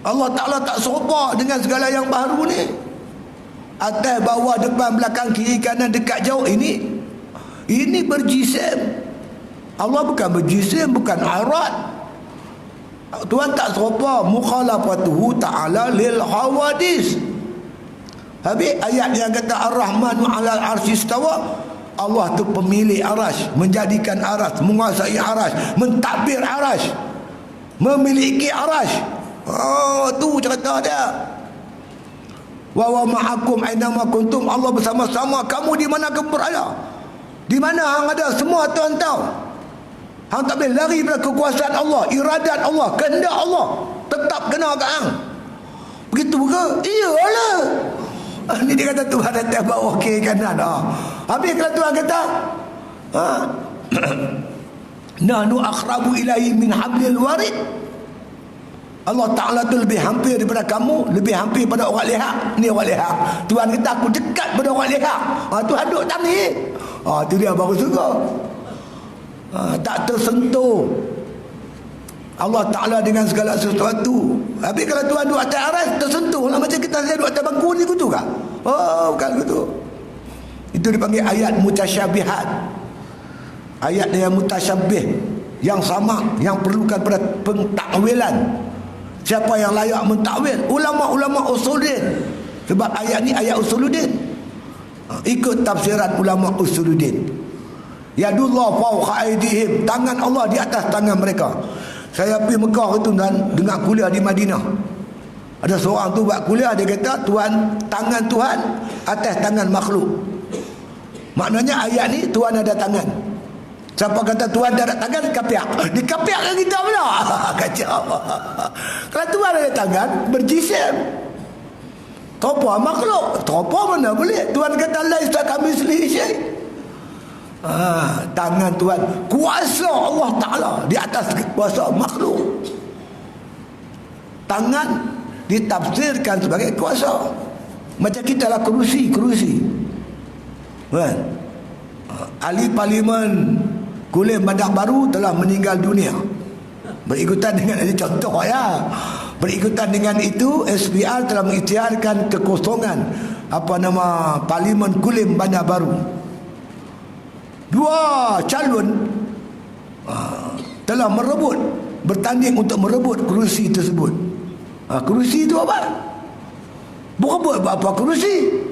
Allah Ta'ala tak serupa dengan segala yang baru ni. Atas, bawah, depan, belakang, kiri, kanan, dekat, jauh. Ini berjisim. Allah bukan berjisim, bukan arat. Tuhan tak serupa. Mukhalafatuhu ta'ala lil hawadis. Habis ayat yang kata Ar-Rahmanu 'alal arsy istawa, Allah tu pemilik arasy, menjadikan arasy, menguasai arasy, mentadbir arasy, memiliki arasy. Tu cerita dia. Wa wa ma'akum aina ma kuntum, Allah bersama-sama kamu di mana kamu berada. Di mana hang ada, semua Tuhan tahu. Hang tak boleh lari daripada kekuasaan Allah, iradat Allah, kehendak Allah. Tetap kena kat hang. Begitu ke? Iyalah. Ni dia kata Tuhan atas, bawah, kiri, kanan. Habis kalau Tuhan kata nahnu aqrabu ilaihi min hablil warid, Allah Ta'ala tu lebih hampir daripada kamu, lebih hampir pada orang lihat. Ni orang lihat. Tuhan kata aku dekat pada orang lihat. Tuhan duduk tangi. Tu dia baru suka. Tak tersentuh Allah Ta'ala dengan segala sesuatu. Habis kalau Tuhan duduk atas aras, tersentuh lah. Macam kita duduk atas bangku ni gitu kah? Bukan gitu. Itu dipanggil ayat mutasyabihat. Ayat yang mutasyabih, yang sama, yang perlukan pada pentakwilan. Siapa yang layak mentakwil? Ulama-ulama usuluddin. Sebab ayat ni ayat usuluddin. Ikut tafsiran ulama usuluddin. Yadullah fawqa aydihim, tangan Allah di atas tangan mereka. Saya pergi Mekah itu dan dengar kuliah di Madinah. Ada seorang tu buat kuliah, dia kata tangan Tuhan atas tangan makhluk. Maknanya ayat ni Tuhan ada tangan. Siapa kata Tuhan tak ada tangan, dikapiak. Dikapiakkan kita pula. Kacau. Kalau Tuhan ada tangan, berjisim. Topa makhluk. Topa mana boleh. Tuhan kata laisa kamitslihi syai'. Tangan Tuhan, kuasa Allah Ta'ala di atas kuasa makhluk. Tangan ditafsirkan sebagai kuasa. Macam kita lah kerusi kan? Ahli Parlimen Kulim Bandar Baru telah meninggal dunia. Berikutan dengan ini contoh ya. Berikutan dengan itu, SPR telah mengisytiharkan kekosongan Parlimen Kulim Bandar Baru. Dua calon telah bertanding untuk merebut kerusi tersebut. Kerusi itu apa? Bukan buat apa kerusi.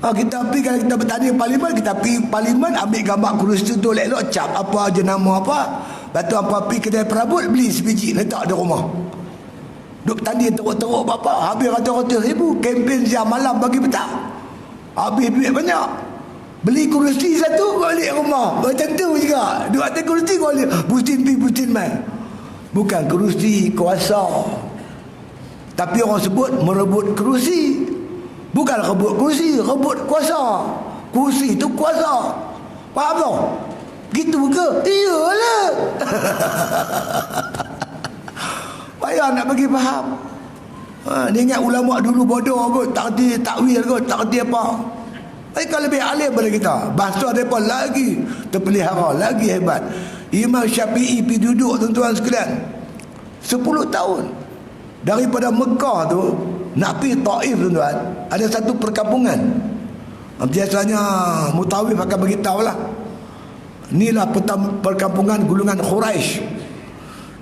Kita pergi, kalau kita bertanding parlimen, kita pergi parlimen, ambil gambar kerusi tu elok-elok, cap apa jenama apa. Lepas tu apa pergi kedai perabot, beli sebiji, letak di rumah. Duk bertanding teruk-teruk apa. Habis ratus-ratus ribu, kempen siang malam bagi petang. Habis duit banyak. Beli kerusi satu, balik rumah. Macam tu juga. Duk atas kerusi, balik. Pusing pergi, pusing main. Bukan kerusi kuasa. Tapi orang sebut merebut kerusi. Bukan rebut kerusi, rebut kuasa. Kerusi itu kuasa. Faham tak? Gitu ke? Iyalah. Payah nak bagi faham. Dia ingat ulama dulu bodoh kot, tak kerti takwil kot, tak kerti apa. Mereka lebih alim daripada kita. Bahasa mereka lagi terpelihara, lagi hebat. Imam Syafi'i pergi duduk, tuan-tuan sekalian, 10 tahun. Daripada Mekah tu nak pergi Taif tuan-tuan, ada satu perkampungan. Biasanya mutawif akan beritahu lah, inilah perkampungan gulungan Quraisy.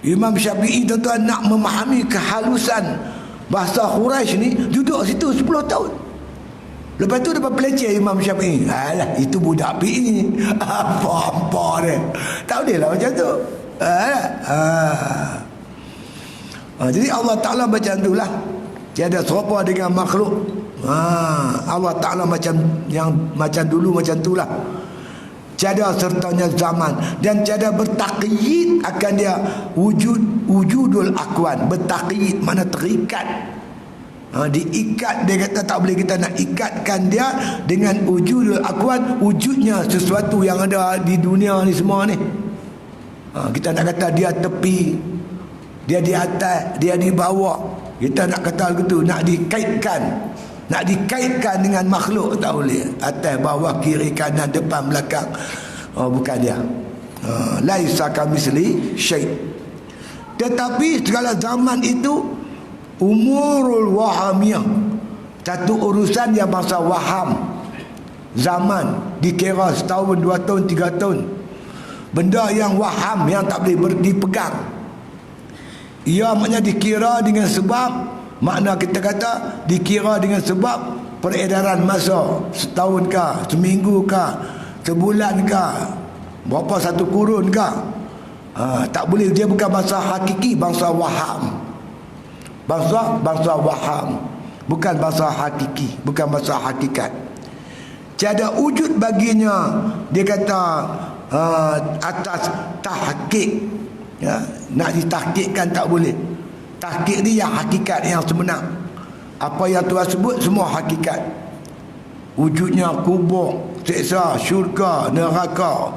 Imam Syafi'i tuan-tuan nak memahami kehalusan bahasa Quraisy ni, duduk situ 10 tahun. Lepas tu dapat peleceh Imam Syafi'i. Alah, itu budak PE. Apa-apa dia. Tak boleh lah macam tu. Jadi Allah Ta'ala macam tu lah. Tiada serupa dengan makhluk. Allah Ta'ala macam dulu macam tu lah. Tiada sertanya zaman, dan tiada bertakyid akan dia wujudul akwan. Bertakyid mana terikat. Diikat, dia kata tak boleh kita nak ikatkan dia dengan wujudul akwan, wujudnya sesuatu yang ada di dunia ni semua ni. Kita nak kata dia tepi, dia di atas, dia di bawah, kita nak kata begitu, nak dikaitkan dengan makhluk, tak boleh. Atas, bawah, kiri, kanan, depan, belakang, bukan dia. Laisa kamitsli syai'. Tetapi segala zaman itu umurul wahamiyah, satu urusan yang bangsa waham. Zaman dikira setahun, 2 tahun, 3 tahun. Benda yang waham, yang tak boleh dipegang, ia maknanya dikira dengan sebab. Makna kita kata dikira dengan sebab peredaran masa, setahun kah, seminggu kah, sebulan kah, berapa satu kurun kah. Tak boleh, dia bukan bangsa hakiki, bangsa waham. Bangsa waham, bukan bangsa hakiki, bukan bangsa hakikat. Tiada wujud baginya, dia kata atas tahqiq, ya, nak ditahqiqkan tak boleh. Tahqiq ni yang hakikat, yang sebenar. Apa yang Tuhan sebut semua hakikat. Wujudnya kubur, siksa, syurga, neraka,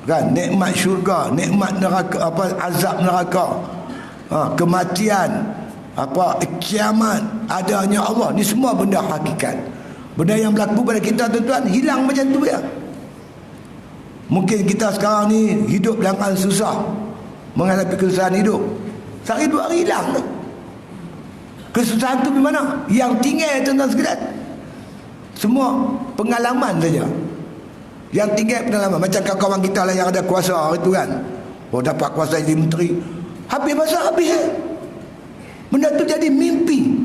kan, nikmat syurga, nikmat neraka, apa, azab neraka, kematian, apa, kiamat, adanya Allah. Ni semua benda hakikat. Benda yang berlaku pada kita tuan-tuan hilang macam tu ya. Mungkin kita sekarang ni hidup dalam susah, menghadapi kesusahan hidup, sehari 2 hari hilang tu. Kesusahan tu di mana? Yang tinggal tuan-tuan sekalian, semua pengalaman saja. Yang tinggal pengalaman. Macam kawan-kawan kita lah yang ada kuasa itu kan, dapat kuasa jadi menteri, habis masa habis. Benda tu jadi mimpi.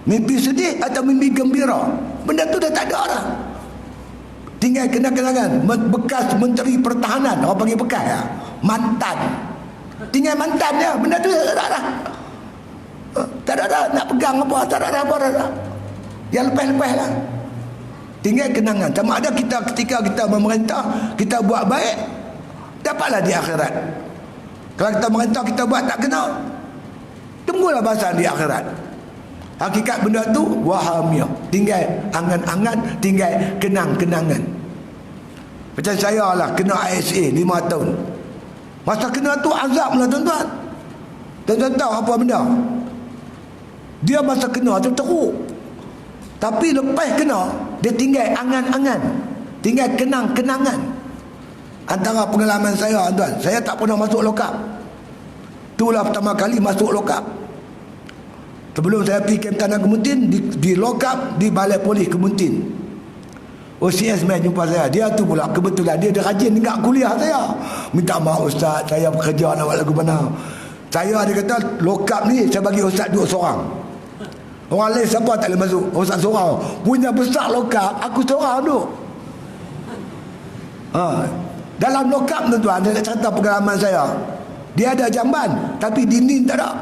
Mimpi sedih atau mimpi gembira, benda tu dah tak ada dah. Tinggal kenang-kenangan. Bekas Menteri Pertahanan, orang panggil bekas ya, mantan, tinggal mantan dia. Benda tu tak ada dah. Tak ada dah nak pegang apa, tak ada apa dah. Yang lepas-lepas lah. Tinggal kenangan. Sama ada kita ketika kita memerintah, kita buat baik, dapatlah di akhirat. Kalau kita merintah kita buat tak kena, tunggulah balasan di akhirat. Hakikat benda tu wahamiyah, tinggal angan-angan, tinggal kenang-kenangan. Macam saya lah kena ISA 5 tahun. Masa kena tu azab lah tuan-tuan. Tuan-tuan tahu apa benda? Dia masa kena tu teruk, tapi lepas kena dia tinggal angan-angan, tinggal kenang-kenangan. Antara pengalaman saya tuan, saya tak pernah masuk lokap. Itulah pertama kali masuk lokap. Sebelum saya pergi Kem Tanah Kemuntin, di lokap di Balai Polis Kemuntin, OCS main jumpa saya. Dia tu pula kebetulan dia rajin dengar kuliah saya. Minta maaf ustaz, saya bekerja nak buat lagu mana. Saya dia kata lokap ni saya bagi ustaz duduk seorang. Orang lain siapa tak boleh masuk, ustaz seorang. Punya besar lokap, aku seorang duduk. Dalam lokap tuan-tuan, saya nak cerita pengalaman saya. Dia ada jamban, tapi dinding tak ada.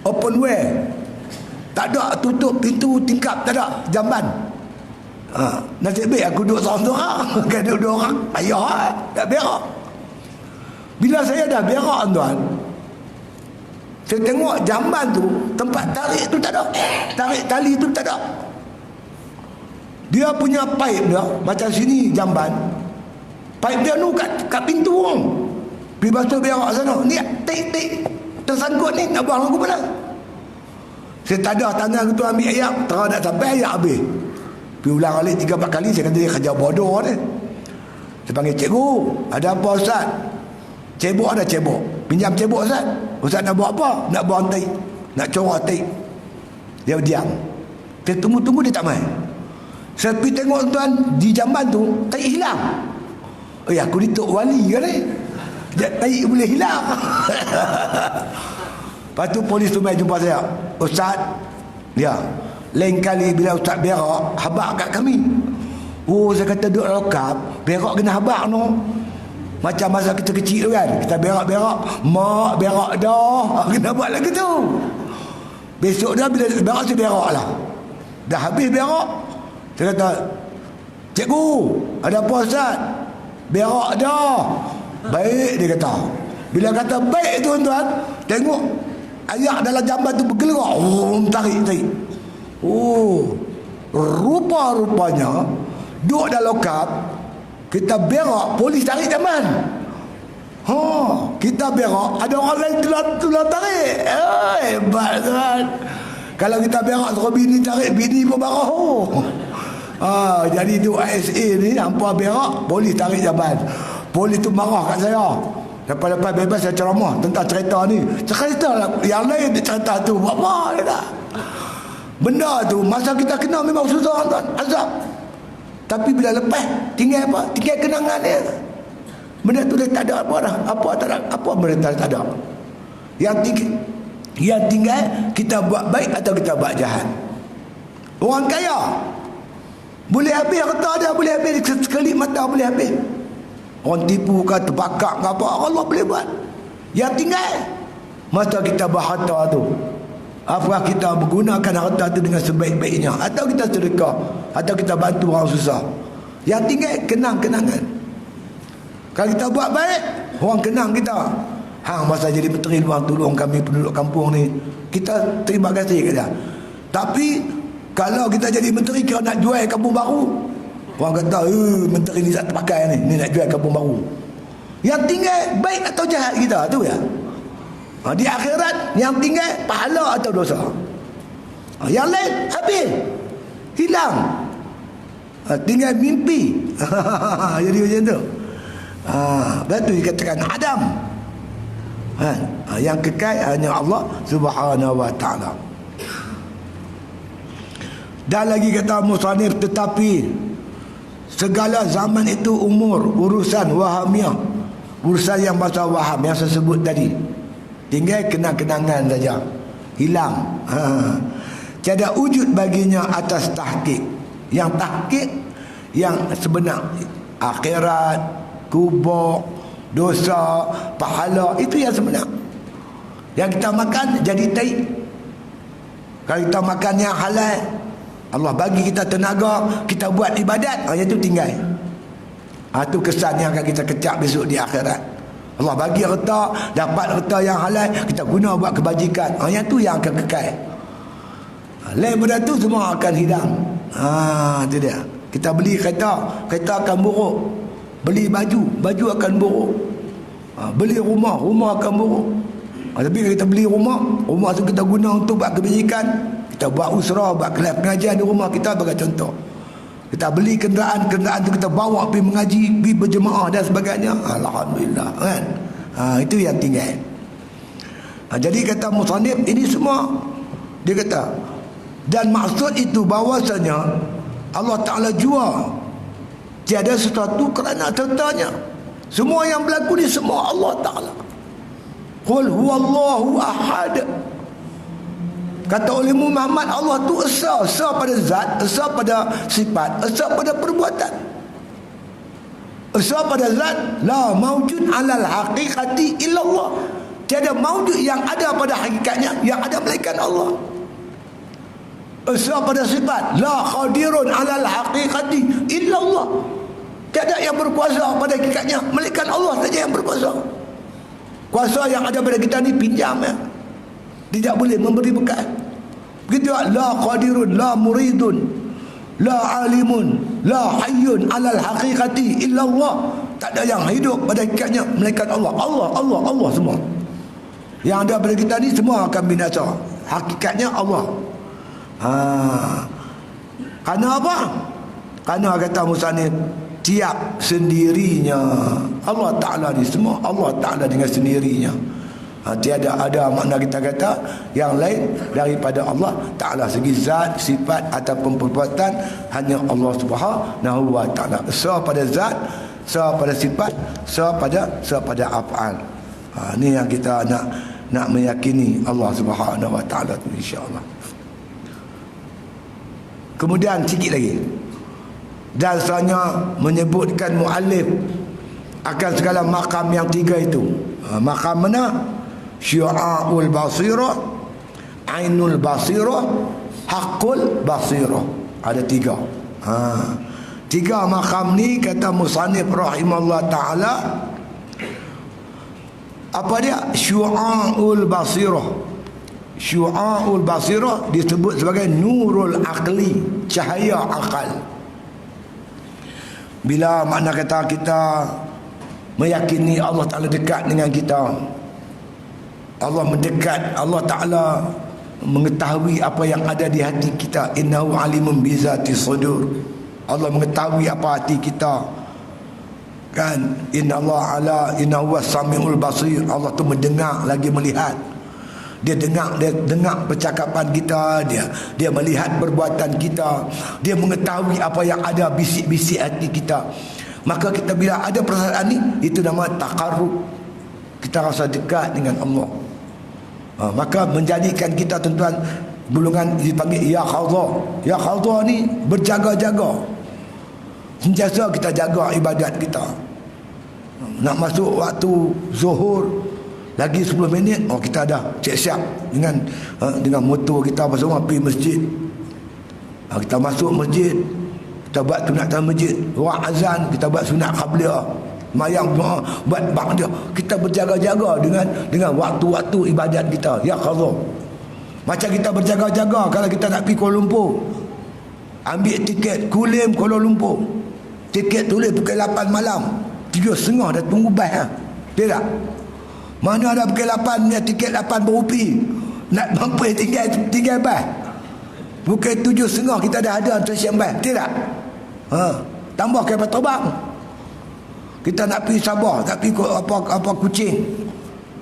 Open way, tak ada, tutup pintu tingkap, tak ada jamban. Nasib baik aku duduk seorang-seorang. Kan duduk orang payah, tak berak. Bila saya dah berak tuan, saya tengok jamban tu, tempat tarik tu tak ada, tarik tali tu tak ada. Dia punya pipe dia macam sini jamban, pipe dia nu kat pintu orang. Pergi basuh berak sana, ni tik-tik tersangkut ni, nak buang lagu mana? Saya tak ada tangan tu ambil ayam, terang nak sampai ayam habis. Pergi ulang balik 3-4 kali, saya kata dia kerja bodoh ni. Saya panggil cikgu, ada apa ustaz? Cebok ada cebok, pinjam cebok ustaz. Ustaz nak buat apa? Nak buang taik, nak corak taik. Dia diam. Dia tunggu-tunggu, dia tak main. Saya pergi tengok tuan, di jamban tu tai hilang. Aku ni tok wali kan ni, tai boleh hilang. Lepas tu polis tu main jumpa saya. Ustaz, dia lain kali bila ustaz berak habaq kat kami. Oh, saya kata duduk lokap berak kena habaq no. Macam masa kita kecil tu kan, kita berak-berak, mak berak dah, kena buat lagi tu. Besok dah bila berak, saya berak lah. Dah habis berak, saya kata, cikgu, ada apa Ustaz? Berak dah. Baik, dia kata. Bila kata baik tuan-tuan, tengok ayak dalam jamban tu bergerak. Oh, tarik. Oh, rupa-rupanya duduk dalam lokap, kita berak, polis tarik jamban. Kita berak, ada orang lain tular tarik. Hebat tuan. Kalau kita berak suruh bini tarik, bini pun marah. Jadi tu ASA ni hampa berak, polis tarik jamban. Polis tu marah kat saya. Lepas-lepas bebas saya ceramah tentang cerita ni. Cerita lah, yang lain cerita tu buat apa dia tak? Benda tu masa kita kena memang susah tuan, azab. Tapi bila lepas, tinggal apa? Tinggal kenangan dia. Benda tu dah tak ada apa dah. Apa benda tak ada. Yang tinggal kita buat baik atau kita buat jahat. Orang kaya boleh habis harta dia, boleh habis sekali mata, boleh habis. Orang tipu ke, terbakar ke apa, Allah boleh buat. Yang tinggal masa kita berharta tu, apakah kita menggunakan harta tu dengan sebaik-baiknya, atau kita sedekah, atau kita bantu orang susah. Yang tinggal kenang-kenangan. Kalau kita buat baik, orang kenang kita. Masa jadi menteri luar tolong kami penduduk kampung ni, kita terima kasih ke dia. Tapi kalau kita jadi menteri kira nak jual kampung baru, orang kata menteri ni tak terpakai ni nak jual kampung baru. Yang tinggal baik atau jahat kita tu ya. Di akhirat yang tinggal pahala atau dosa. Yang lain habis, hilang, tinggal mimpi. Jadi macam tu. Betul dikatakan Adam. Yang kekal hanya Allah Subhanahu wa ta'ala. Dan lagi kata musannif, tetapi segala zaman itu umur urusan wahamiyah, urusan yang bahasa waham yang saya sebut tadi, tinggal kenang-kenangan saja, hilang. Tiada wujud baginya atas tahqiq. Yang tahqiq yang sebenar, akhirat, kubur, dosa, pahala, itu yang sebenar. Yang kita makan jadi tai. Kalau kita makan yang halal, Allah bagi kita tenaga, kita buat ibadat, yang itu tinggal. Itu kesan yang akan kita kecap besok di akhirat. Allah bagi harta, dapat harta yang halal, kita guna buat kebajikan, yang itu yang akan kekal. Lain benda tu semua akan hilang. Itu dia. Kita beli kereta, kereta akan buruk. Beli baju akan buruk. Beli rumah akan buruk. Tapi kalau kita beli rumah tu kita guna untuk buat kebajikan, kita buat usrah, buat kelas pengajian di rumah kita sebagai contoh. Kita beli kenderaan tu kita bawa pergi mengaji, pergi berjemaah dan sebagainya. Alhamdulillah kan. Itu yang tinggal. Jadi kata musannif, ini semua dia kata, dan maksud itu bahawasanya Allah Ta'ala jua tiada sesuatu kerana sertanya. Semua yang berlaku ni semua Allah Ta'ala. Qul huwallahu ahad. Kata oleh Muhammad, Allah tu esa pada zat, esa pada sifat, esa pada perbuatan. Esa pada zat, la maujud alal haqiqati illallah. Tiada maujud yang ada pada hakikatnya, yang ada melainkan Allah. Esa pada sifat, la qadirun alal haqiqati illallah. Tiada yang berkuasa pada hakikatnya melainkan Allah saja yang berkuasa. Kuasa yang ada pada kita ni pinjam ya. Tidak boleh memberi bekas. Begitu la qadirun, la muridun, la alimun, la hayyun alal haqiqati illa Allah. Tak ada yang hidup pada hakikatnya melainkan Allah. Allah semua. Yang ada pada kita ni semua akan binasa. Hakikatnya Allah. Karena apa? Karena kata musannif, tiap sendirinya Allah Ta'ala ni semua Allah Ta'ala dengan sendirinya. Tiada ada makna kita kata yang lain daripada Allah Ta'ala. Segi zat, sifat ataupun perbuatan hanya Allah Subhanahu wa Ta'ala. So pada zat, so pada sifat, so pada af'al. Ni yang kita nak meyakini Allah Subhanahu wa Ta'ala tu, insya-Allah. Kemudian sikit lagi, dan selanjutnya menyebutkan muallif akan segala makam yang tiga itu. Makam mana? Syu'a'ul basirah, ainul basirah, haqqul basirah. Ada tiga. Tiga makam ni kata musannif rahimahullah ta'ala, apa dia? Syu'a'ul basirah. Syu'a'ul basirah disebut sebagai nurul aqli, cahaya akal. Bila makna kata kita meyakini Allah Ta'ala dekat dengan kita, Allah mendekat, Allah Ta'ala mengetahui apa yang ada di hati kita. Innahu alimun bizati sudur. Allah mengetahui apa hati kita, kan? Innahu was-sami'ul basir. Allah tu mendengar lagi melihat. Dia dengar percakapan kita, dia melihat perbuatan kita, dia mengetahui apa yang ada bisik-bisik hati kita. Maka kita bila ada perasaan ni, itu nama taqarrub. Kita rasa dekat dengan Allah. Maka menjadikan kita, tuan-tuan, golongan dipanggil ya khadha. Ya khadha ni berjaga-jaga. Sentiasa kita jaga ibadat kita. Nak masuk waktu zuhur lagi 10 minit, kita dah siap-siap dengan motor kita bersama pergi masjid. Kita masuk masjid, kita buat sunatan masjid, orang azan, kita buat sunat qabliyah, mayang doa, buat ba'dah. Kita berjaga-jaga dengan waktu-waktu ibadat kita. Ya qadha. Macam kita berjaga-jaga kalau kita nak pergi Kuala Lumpur, ambil tiket Kulim Kuala Lumpur, tiket tulis pukul 8 malam, 7.30 dah tunggu bas. Tidak? Mana ada pukul 8 punya tiket 8 berupi, nak mampu tinggal bas. Pukul 7.30 kita dah ada stesen bas. Tidak? Tambah kapal terbang. Kita nak pergi Sabah, nak pergi apa Kuching,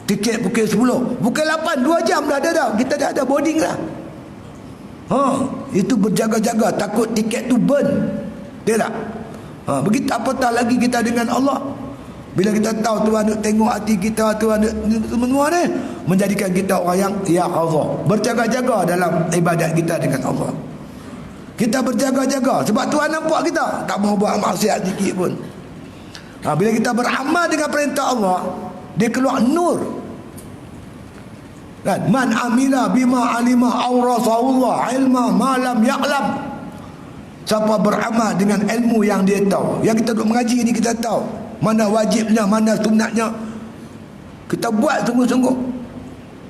tiket pukul 10, pukul 8 2 jam dah ada dah. Kita dah ada boarding dah. Itu berjaga-jaga, takut tiket tu burn. Tidak? Begitu apatah lagi kita dengan Allah. Bila kita tahu Tuhan nak tengok hati kita, Tuhan semua ni menjadikan kita orang yang ya Allah, berjaga-jaga dalam ibadat kita dengan Allah. Kita berjaga-jaga sebab Tuhan nampak kita, tak mau buat maksiat sikit pun. Bila kita beramal dengan perintah Allah, dia keluar nur. Kan? Man amila bima alima awrasahullah ilma ma lam ya'lam. Siapa beramal dengan ilmu yang dia tahu. Yang kita duduk mengaji ni kita tahu mana wajibnya, mana sunatnya. Kita buat sungguh-sungguh.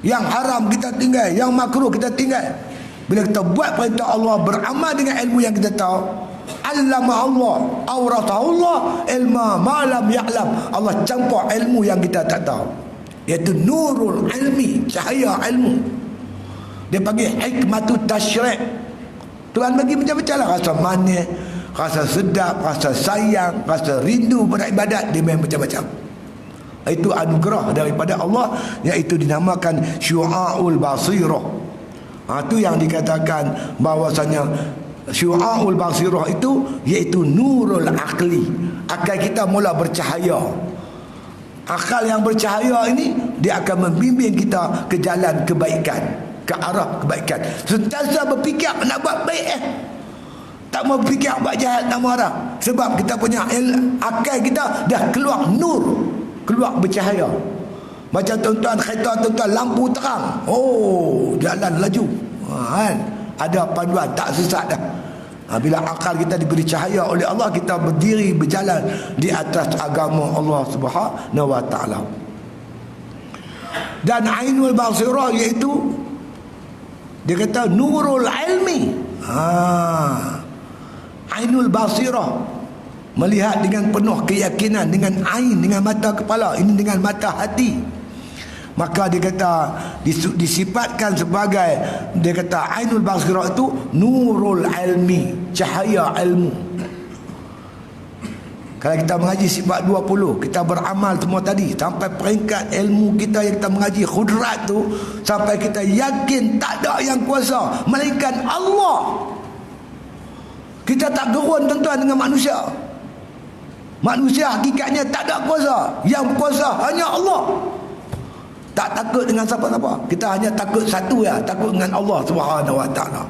Yang haram kita tinggal, yang makruh kita tinggal. Bila kita buat perintah Allah, beramal dengan ilmu yang kita tahu, allama Allah awratahullah ilma ma lam ya'lam. Allah campur ilmu yang kita tak tahu, iaitu nurul ilmi, cahaya ilmu. Dia panggil hikmatut tasyri'. Tuhan bagi macam-macam lah, rasa manis, rasa sedap, rasa sayang, rasa rindu pada ibadat. Dia main macam-macam. Itu anugerah daripada Allah, iaitu dinamakan syu'a'ul basirah. Itu yang dikatakan bahawasanya syu'a'ul basirah itu iaitu nurul aqli. Akal kita mula bercahaya. Akal yang bercahaya ini, dia akan membimbing kita ke jalan kebaikan, ke arah kebaikan. Sentiasa berfikir nak buat baik, tak mau berfikir buat jahat, tak mau arah. Sebab kita punya akal kita dah keluar nur, keluar bercahaya. Macam tuan-tuan kereta, tuan-tuan lampu terang, jalan laju, kan? Ada panduan, tak sesat dah. Bila akal kita diberi cahaya oleh Allah, kita berdiri berjalan di atas agama Allah Subhanahu wa ta'ala. Dan ainul basirah, iaitu dia kata nurul ilmi. Ainul basirah, melihat dengan penuh keyakinan, dengan ain, dengan mata kepala, ini dengan mata hati. Maka dia kata disifatkan sebagai, dia kata ainul basirah itu nurul ilmi, cahaya ilmu. Kalau kita mengaji sifat 20, kita beramal semua tadi sampai peringkat ilmu kita yang kita mengaji khudrat tu, sampai kita yakin tak ada yang kuasa melainkan Allah. Kita tak gerun tuan-tuan dengan manusia. Manusia hakikatnya tak ada kuasa. Yang kuasa hanya Allah. Tak takut dengan siapa-siapa. Kita hanya takut satu ya, takut dengan Allah Subhanahu Wa Taala.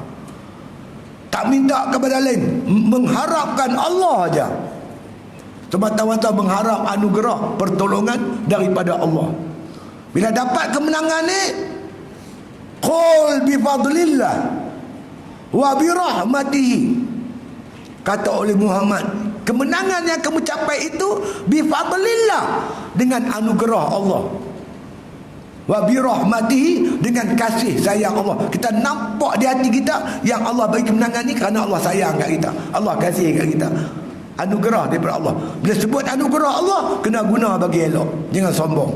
Tak minta kepada lain, mengharapkan Allah aja. Semata-mata mengharap anugerah pertolongan daripada Allah. Bila dapat kemenangan ni, qul bi fadlillah wa bi rahmatihi. Kata oleh Muhammad, kemenangan yang kamu capai itu bi fadlillah, dengan anugerah Allah. Wa bi rahmatihi, dengan kasih sayang Allah. Kita nampak di hati kita yang Allah bagi kemenangan ni kerana Allah sayang kat kita, Allah kasih kat kita. Anugerah daripada Allah. Bila sebut anugerah Allah, kena guna bagi elok. Jangan sombong,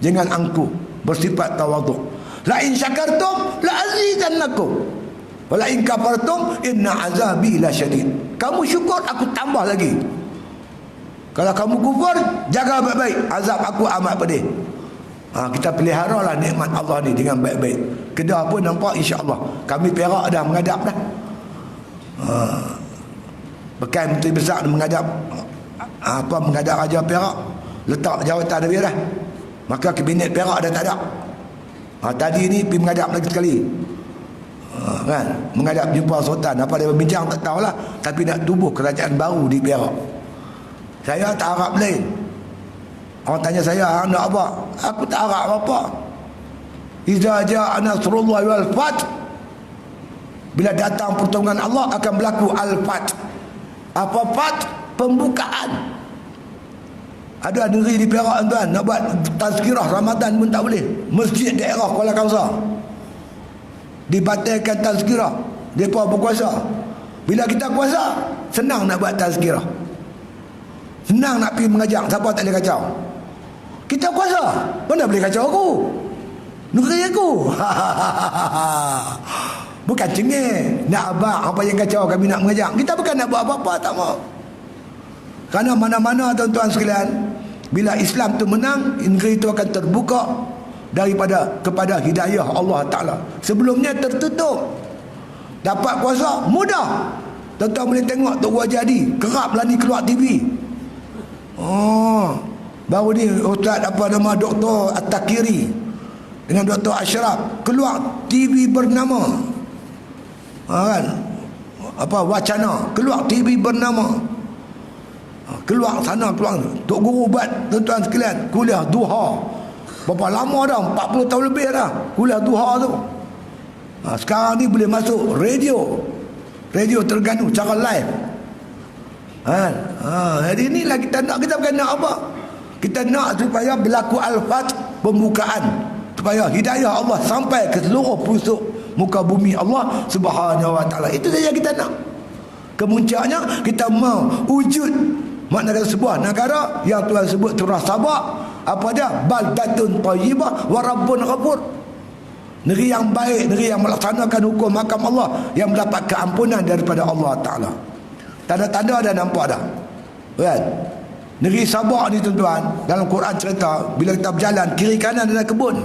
jangan angkuh, bersifat tawaduk. La in syakartum la azidannakum wa la in kafartum inna azabi lasyadid. Kamu syukur, aku tambah lagi. Kalau kamu kufur, jaga baik-baik, azab aku amat pedih. Kita peliharalah nikmat Allah ni dengan baik-baik. Kedah pun nampak, insya-Allah kami Perak dah menghadap dah. Bekan Menteri Besar menghadap menghadap Raja Perak, letak jawatan dia dah. Maka kabinet Perak dah tak ada. Tadi ni pergi menghadap lagi sekali. Kan, menghadap jumpa Sultan. Apa dia berbincang tak tahulah, tapi nak tubuh kerajaan baru di Perak. Saya tak harap lain. Orang tanya saya, nak apa? Aku tak harap apa. Iza ja'a nasrullah wal fath, bila datang pertolongan Allah akan berlaku al-fath. Apa fath? Pembukaan. Ada negeri di Perak tuan, nak buat tazkirah Ramadan pun tak boleh. Masjid daerah Kuala Kangsar dibatalkan tazkirah. Mereka berkuasa. Bila kita kuasa, senang nak buat tazkirah, senang nak pergi mengajak. Siapa tak boleh kacau? Kita kuasa, mana boleh kacau aku? Negeri aku. Bukan cengeng nak abang apa yang kacau kami nak mengajak. Kita bukan nak buat apa-apa, tak mau. Kerana mana-mana tuan-tuan sekalian, bila Islam tu menang, negeri itu akan terbuka kepada hidayah Allah Ta'ala. Sebelumnya tertutup. Dapat kuasa mudah. Tuan-tuan boleh tengok Tok Gua Jadi kerap lah ni keluar TV. Baru ni Ustaz apa nama Dr. At-Takiri dengan Dr. Ashraf keluar TV bernama kan, apa wacana, keluar TV bernama, keluar sana keluar. Tok Guru buat tuan-tuan sekalian kuliah duha. Berapa lama dah, 40 tahun lebih dah kuliah duha tu. Sekarang ni boleh masuk radio Terengganu cara live. Jadi inilah kita nak. Kita bukan nak apa, kita nak supaya berlaku al-fath, pembukaan, supaya hidayah Allah sampai ke seluruh pusuk muka bumi Allah Subhanahu Wa Taala. Itu saja kita nak. Kemuncaknya kita mau wujud makna sebuah negara yang Tuhan sebut surah Sabah, apa dia? Baldatun thayyibah wa rabbun ghafur. Negeri yang baik, negeri yang melaksanakan hukum mahkam Allah, yang mendapat keampunan daripada Allah Taala. Tanda-tanda dah nampak dah. Kan? Negeri Sabah ni tuan-tuan, dalam Quran cerita bila kita berjalan kiri kanan ada kebun.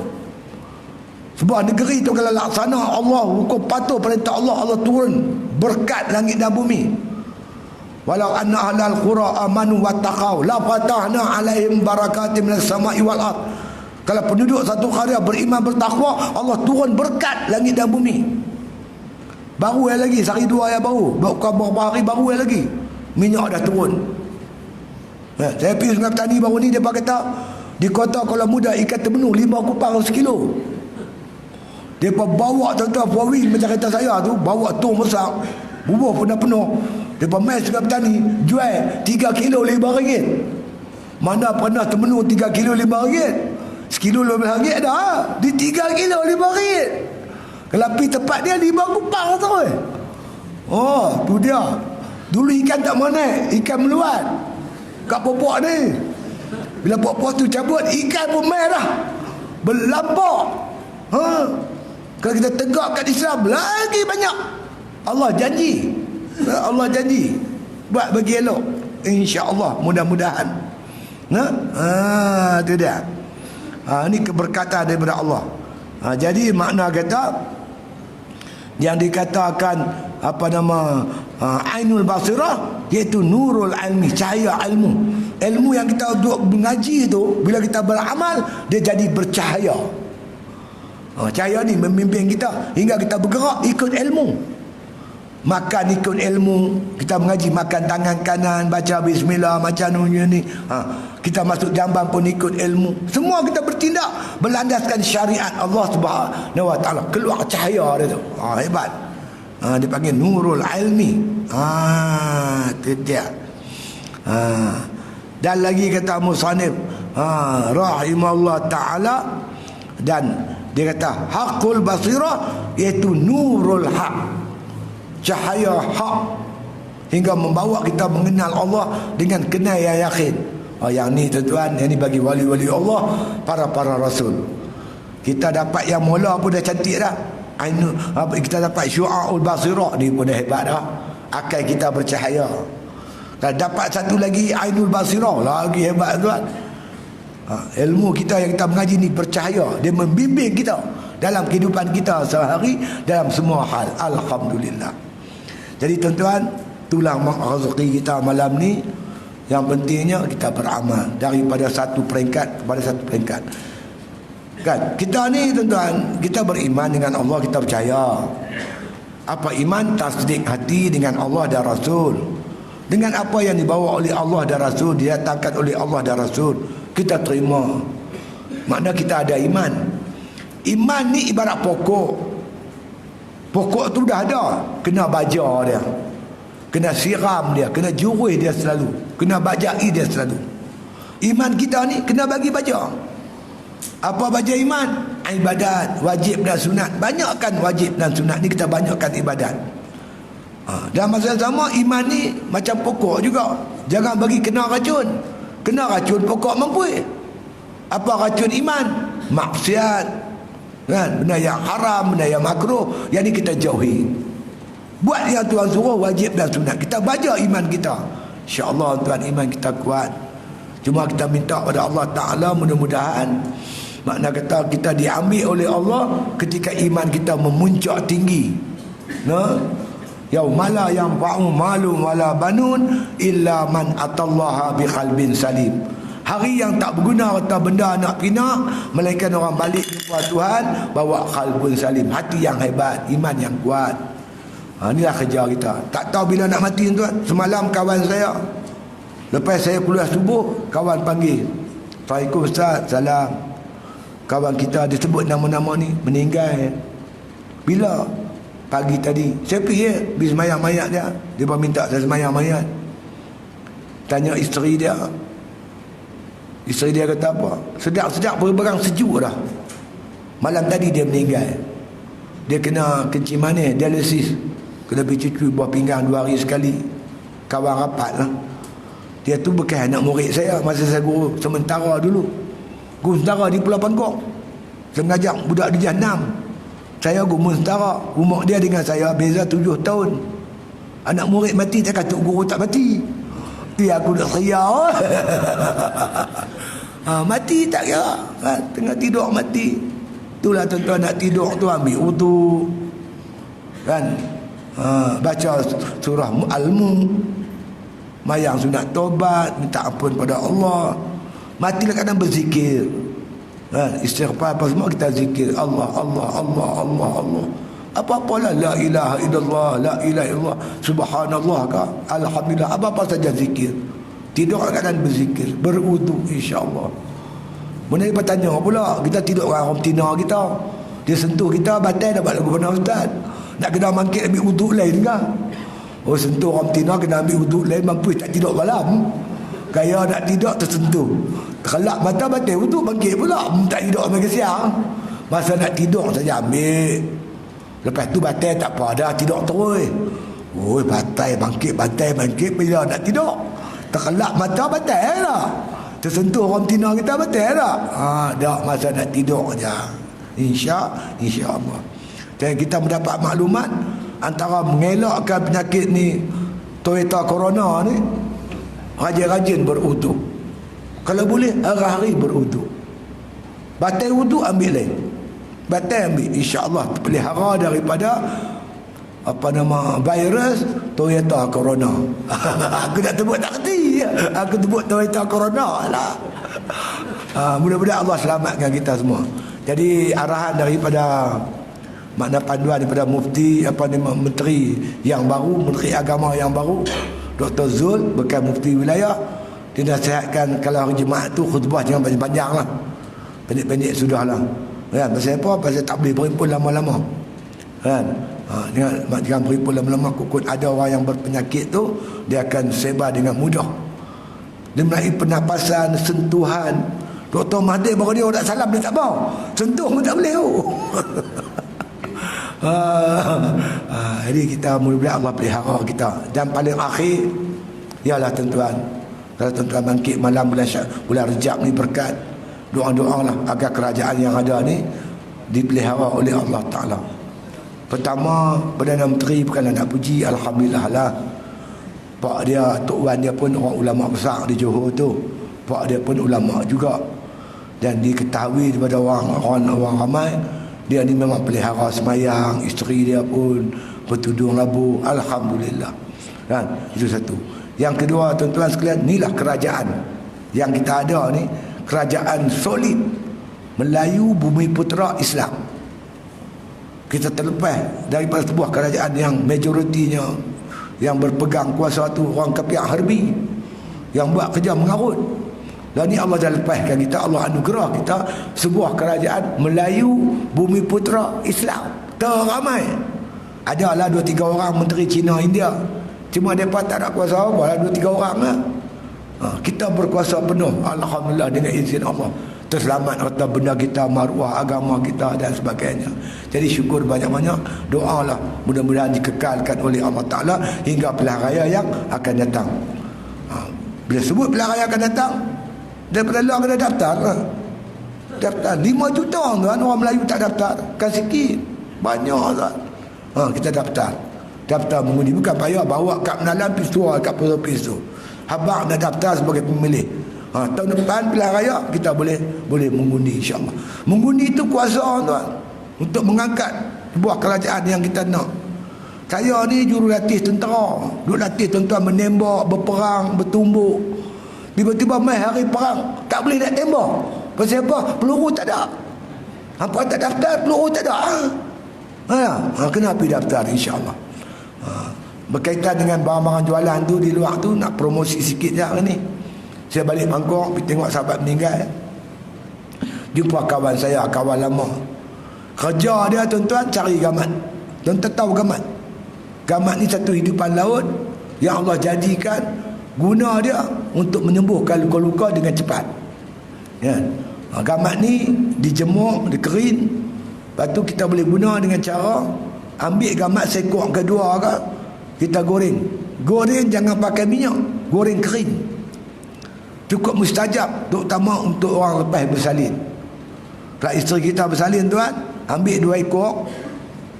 Sebuah negeri tu kalau laksana Allah, hukum patuh perintah Allah, Allah turun berkat langit dan bumi. Walau anna ahlal qura amanu wattaqau la fatahna alaihim barakatim minas sama'i wal ard. Kalau penduduk satu qarya beriman bertakwa, Allah turun berkat langit dan bumi. Baru lagi sehari dua yang baru, beberapa hari baru lagi minyak dah turun. Saya pergi Sungai Petani baru ni, dia kata di kota Kuala Muda ikan termenung 5 kupang sekilo. Dia bawa tuan-tuan 4 wheel macam kereta saya tu, bawa tong besar, bubuh pun dah penuh. Dia main Sungai Petani jual 3 kilo RM5. Mana pernah termenung 3 kilo RM5? Sekilo RM15 dah. Di 3 kilo RM5. Kalau pergi tempat dia 5 kupang tu. Tu dia. Dulu ikan tak mana, ikan meluat kat popok ni. Bila popok tu cabut, ikan pun main dah, berlampak. Kalau kita tegak kat Islam lagi banyak. Allah janji buat bagi elok. insya-Allah, mudah-mudahan. Itu dia. Ini keberkatan daripada Allah. Jadi makna kata yang dikatakan ainul basirah, iaitu nurul ilmi, cahaya ilmu. Ilmu yang kita duduk mengaji tu, bila kita beramal, dia jadi bercahaya. Cahaya ni memimpin kita hingga kita bergerak ikut ilmu. Makan ikut ilmu, kita mengaji, makan tangan kanan, baca bismillah, macam ni. Kita masuk jamban pun ikut ilmu. Semua kita bertindak berlandaskan syariat Allah Subhanahu wa taala. Keluar cahaya dia tu. Hebat. Dia panggil nurul ilmi. Itu dia. Dan lagi kata musannif rahimahullah taala, dan dia kata haqqul basirah, iaitu nurul haq, cahaya hak, hingga membawa kita mengenal Allah dengan kenal yang yakin. Yang ni tuan-tuan, yang ni bagi wali-wali Allah, para rasul. Kita dapat yang mula pun dah cantik dah. Kita dapat syu'aul basirah, ni pun dah hebat dah. Akal kita bercahaya. Dan dapat satu lagi ainul basirah, lagi hebat tuan. Ilmu kita yang kita mengaji ni bercahaya, dia membimbing kita dalam kehidupan kita sehari, dalam semua hal. Alhamdulillah. Jadi tuan-tuan, itulah rezeki kita malam ni. Yang pentingnya kita beramal daripada satu peringkat kepada satu peringkat. Kan? Kita ni tuan-tuan, kita beriman dengan Allah, kita percaya. Apa iman? Tasdik hati dengan Allah dan Rasul. Dengan apa yang dibawa oleh Allah dan Rasul, didatangkan oleh Allah dan Rasul, kita terima. Makna kita ada iman. Iman ni ibarat pokok. Pokok tu dah ada, kena baja dia, kena siram dia, kena jurui dia selalu, kena bajai dia selalu. Iman kita ni kena bagi baja. Apa baja iman? Ibadat, wajib dan sunat. Banyakkan wajib dan sunat ni, kita banyakkan ibadat. Dalam masa yang sama, iman ni macam pokok juga. Jangan bagi kena racun. Kena racun pokok mampu. Apa racun iman? Maksiat, kan? Benda yang haram, benda yang makruh, yang ni kita jauhi. Buat yang Tuhan suruh, wajib dan sunat. Kita baca iman kita. InsyaAllah Tuhan, iman kita kuat. Cuma kita minta pada Allah Ta'ala, mudah-mudahan, makna kata kita diambil oleh Allah ketika iman kita memuncak tinggi. Yaumala yanfa'u malun wala banun illa man atallaha biqalbin salim. Hari yang tak berguna harta benda nak pinak, melainkan orang balik jumpa Tuhan bawa qalbun salim, hati yang hebat, iman yang kuat. Inilah kerja kita. Tak tahu bila nak mati tuan. Semalam kawan saya, lepas saya kuliah subuh, kawan panggil, Assalamualaikum Ustaz. Salam. Kawan kita disebut nama-nama ni meninggal. Bila? Pagi tadi. Saya pergi pergi semayang mayat dia. Dia pun minta saya semayang mayat. Tanya isteri dia. Isteri dia kata apa? Sedap-sedap berperang sejuk dah. Malam tadi dia meninggal. Dia kena kencing manis, dialisis. Kena pergi cuci buah pinggang 2 hari sekali. Kawan rapat lah. Dia tu bekas anak murid saya masa saya guru sementara dulu. Guru sementara di Pulau Pangkok. Saya mengajak budak di Jahannam. Saya guru sementara. Umur dia dengan saya beza 7 tahun. Anak murid mati, tak kata guru tak mati. Dia aku nak seriau. Mati tak kira. Tengah tidur mati. Itulah tuan-tuan, nak tidur tu ambil wudu. Kan? Baca surah Al-Mulk. Mayang sunat taubat, minta ampun pada Allah. Matilah kadang berzikir. Istighfar apa semua kita zikir. Allah, Allah, Allah, Allah, Allah. Apa-apalah, la ilaha illallah, la ilaha illallah, subhanallah ka, alhamdulillah, apa-apa saja zikir. Tidur kadang berzikir, berwudu insya-Allah. Mana dia bertanya pula, kita tidur dengan orang tina kita. Dia sentuh kita, batal dapat lagu benar ustaz. Nak kena mangkit ambil wudu lain ke? Oh, sentuh orang tina kena ambil wudu lain, mampu tak tidur malam. Kaya nak tidur tersentuh. Kelak mata batal wudu, bangkit pula. Tak tidur sampai siang. Masa nak tidur saja ambil. Lepas tu batal tak apa dah, tidur terus. Oh, batal bangkit, bila nak tidur. Terkelak mata batal lah. Tersentuh orang tina kita batal lah. Dah masa nak tidur saja. InsyaAllah. Dan kita mendapat maklumat antara mengelakkan penyakit ni, Toyota Corona ni, Rajin-rajin berwuduk. Kalau boleh hari-hari berwuduk. Batal wuduk ambil lain. Batal ambil, insya-Allah terpelihara daripada virus Toyota Corona. Aku nak sebut tak kerti. Aku sebut Toyota Corona lah. Mudah-mudahan Allah selamatkan kita semua. Jadi arahan daripada makna panduan daripada mufti menteri yang baru, menteri agama yang baru, Dr. Zul bekas mufti wilayah, dinasihatkan kalau hari Jumaat tu khutbah jangan panjang-panjang lah, pendek-pendek sudahlah. Kan? Pasal apa? Pasal tak boleh berhimpun lama-lama. Kan? Jangan berhimpun lama-lama. Kukut ada orang yang berpenyakit tu, dia akan sebar dengan mudah. Dia melalui pernafasan, sentuhan. Dr. Mahathir baru dia orang tak salam, dia tak mau. Sentuh pun tak boleh. Jadi kita mudah-mudahan Allah pelihara kita. Dan paling akhir ialah tuan-tuan, kalau tuan-tuan bangkit malam bulan Rejab ni berkat, doa-doa lah agar kerajaan yang ada ni dipelihara oleh Allah Ta'ala. Pertama, Perdana Menteri bukanlah nak puji, alhamdulillah lah. Pak dia, Tok Wan dia pun orang ulama besar di Johor tu. Pak dia pun ulama juga. Dan diketahui daripada orang ramai, dia ni memang pelihara semayang, isteri dia pun bertudung labu, alhamdulillah. Kan? Itu satu. Yang kedua, tuan-tuan sekalian, inilah kerajaan yang kita ada ni, kerajaan solid, Melayu Bumi Putera Islam. Kita terlepas daripada sebuah kerajaan yang majoritinya yang berpegang kuasa tu orang kafir harbi yang buat kerja mengarut. Dan ni Allah dah lepaskan kita, Allah anugerah kita sebuah kerajaan Melayu Bumi Putera Islam teramai. Adalah 2-3 orang menteri Cina India, cuma mereka tak ada kuasa apa lah, 2-3 orang lah. Kita berkuasa penuh, alhamdulillah, dengan izin Allah. Terselamat harta benda kita, maruah agama kita dan sebagainya. Jadi syukur banyak-banyak, doalah mudah-mudahan dikekalkan oleh Allah Ta'ala hingga pilihan raya yang akan datang. Bila sebut pilihan raya akan datang, daripada luar kena daftar lah. Daftar 5 juta kan, orang Melayu tak daftar, kan sikit, banyak kan. Kita daftar mengundi, bukan payah bawa kad menalan pergi tua kat post tu. Habang dah daftar sebagai pemilih. Tahun depan pilihan raya kita boleh mengundi, insya-Allah. Mengundi itu kuasa tuan untuk mengangkat sebuah kerajaan yang kita nak. Saya ni jurulatih tentera, duk latih tuan-tuan menembak, berperang, bertumbuk. Tiba-tiba mai hari perang, tak boleh nak tembak. Pasal apa? Peluru tak ada. Apa tak daftar, peluru tak ada. Kena pergi daftar, insya-Allah. Berkaitan dengan barang-barang jualan tu di luar tu, nak promosi sikit je ni. Saya balik Bangkok, pergi tengok sahabat meninggal. Jumpa kawan saya, kawan lama. Kerja dia tuan-tuan cari gamat. Tuan-tuan tahu gamat? Gamat ni satu hidupan laut yang Allah jadikan guna dia untuk menyembuhkan luka-luka dengan cepat. Ya. Gamat ni dijemur, dikerin. Lepas tu kita boleh guna dengan cara ambil gamat sekok kedua ke, kita goreng. Goreng jangan pakai minyak, goreng kering. Cukup mustajab, terutama untuk orang lepas bersalin. Kalau isteri kita bersalin tuan, ambil 2 ekor.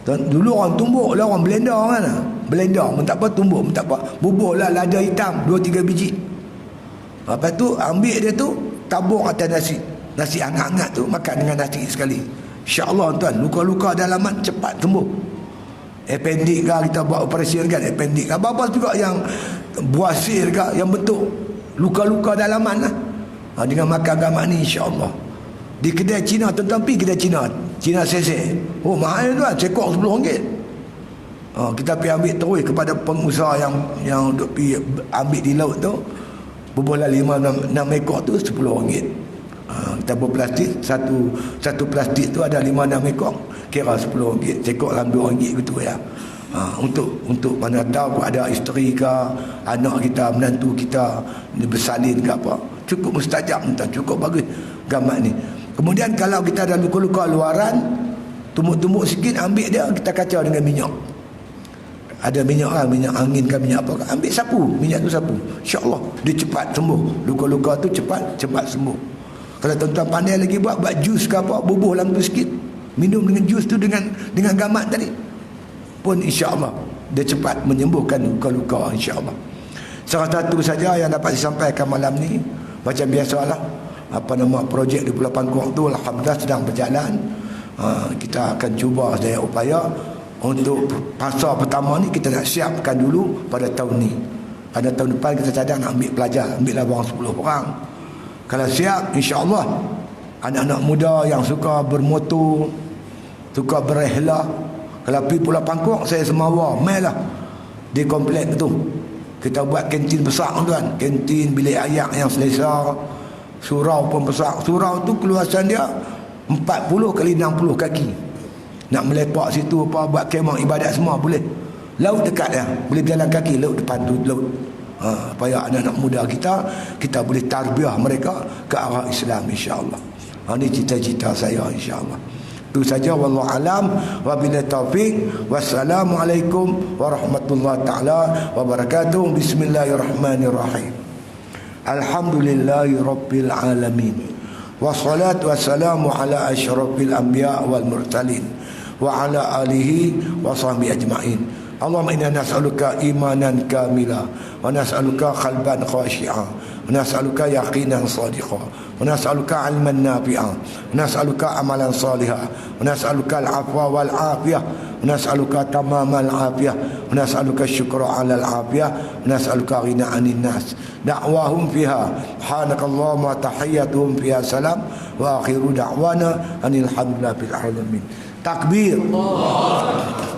Dulu orang tumbuk lah, orang blender mana? Blender, tak apa tumbuk, tak apa. Bubuh lah lada hitam 2-3 biji. Lepas tu ambil dia tu, tabur atas nasi. Nasi hangat-hangat tu makan dengan nasi sekali. Insya-Allah tuan, luka-luka dalaman cepat sembuh. Appendix ke kita buat operasi kan, appendix apa-apa juga yang buasir ke, yang bentuk luka-luka dalaman lah. Dengan makan gamat ni, insya-Allah. Di kedai Cina, tuan-tuan pergi kedai Cina sesek. Oh mahal tuan, cekok RM10. Kita pergi ambil terus kepada pengusaha yang duk pergi ambil di laut tu. Berbola 5-6 ekor tu RM10. Kita berplastik, satu plastik tu ada 5-6 ekor, kira RM10. Cekok dalam RM2 gitu ya. Untuk mana tahu ada isteri ke, anak kita, menantu kita bersalin ke apa, cukup mustajab, cukup bagus gamat ni. Kemudian kalau kita ada luka-luka luaran, tumbuk-tumbuk sikit, ambil dia, kita kacau dengan minyak. Ada minyak lah, minyak angin ke minyak apa ke, ambil sapu, minyak tu sapu, insya-Allah dia cepat sembuh. Luka-luka tu cepat sembuh. Kalau tuan-tuan pandai lagi buat jus ke apa, bubuh dalam tu sikit, minum dengan jus tu dengan gamat tadi, pun insya-Allah dia cepat menyembuhkan luka-luka, insya-Allah. Salah satu saja yang dapat disampaikan malam ni, macam biasalah, projek di Pulau Pangkong tu alhamdulillah sedang berjalan. Kita akan cuba sedaya upaya untuk fasa pertama ni kita nak siapkan dulu pada tahun ni. Pada tahun depan kita cadang nak ambil pelajar, ambil labang 10 orang. Kalau siap, insya-Allah anak-anak muda yang suka bermotor, suka berehlah, kalau pergi Pulau Pangkong saya semawa mailah di komplek tu. Kita buat kantin besar tuan, kantin bilik ayak yang selesa, surau pun besar. Surau tu keluasan dia 40 kali 60 kaki. Nak melepak situ apa, buat kemah ibadat semua boleh. Laut dekat dia, boleh berjalan kaki, laut depan tu laut. Supaya anak-anak muda kita boleh tarbiyah mereka ke arah Islam, insya-Allah. Ini cita-cita saya, insya-Allah. Itu saja, wallahu alam, wabillahi taufik. Wassalamualaikum warahmatullahi taala wabarakatuh. Bismillahirrahmanirrahim. Alhamdulillahirabbil alamin. Wassalatu wassalamu ala asyrafil anbiya wal mursalin wa ala alihi wa sahbihi ajma'in. Allahumma inna nas'aluka imanan kamila wa nas'aluka qalban khashi'a wa nas'aluka yaqinan sadiqa wa nas'aluka ilman nafi'a wa nas'aluka amalan salihah wa nas'aluka al-'afwa wal 'afiyah wa nas'aluka tamamal 'afiyah wa nas'aluka syukra 'alal 'afiyah wa nas'aluka ghina 'anil nas. Da'wahum fiha subhanakallahumma tahiyyatuhum fiha salam wa akhiru da'wana anil hamdulillahi rabbil alamin. Takbir. Allah.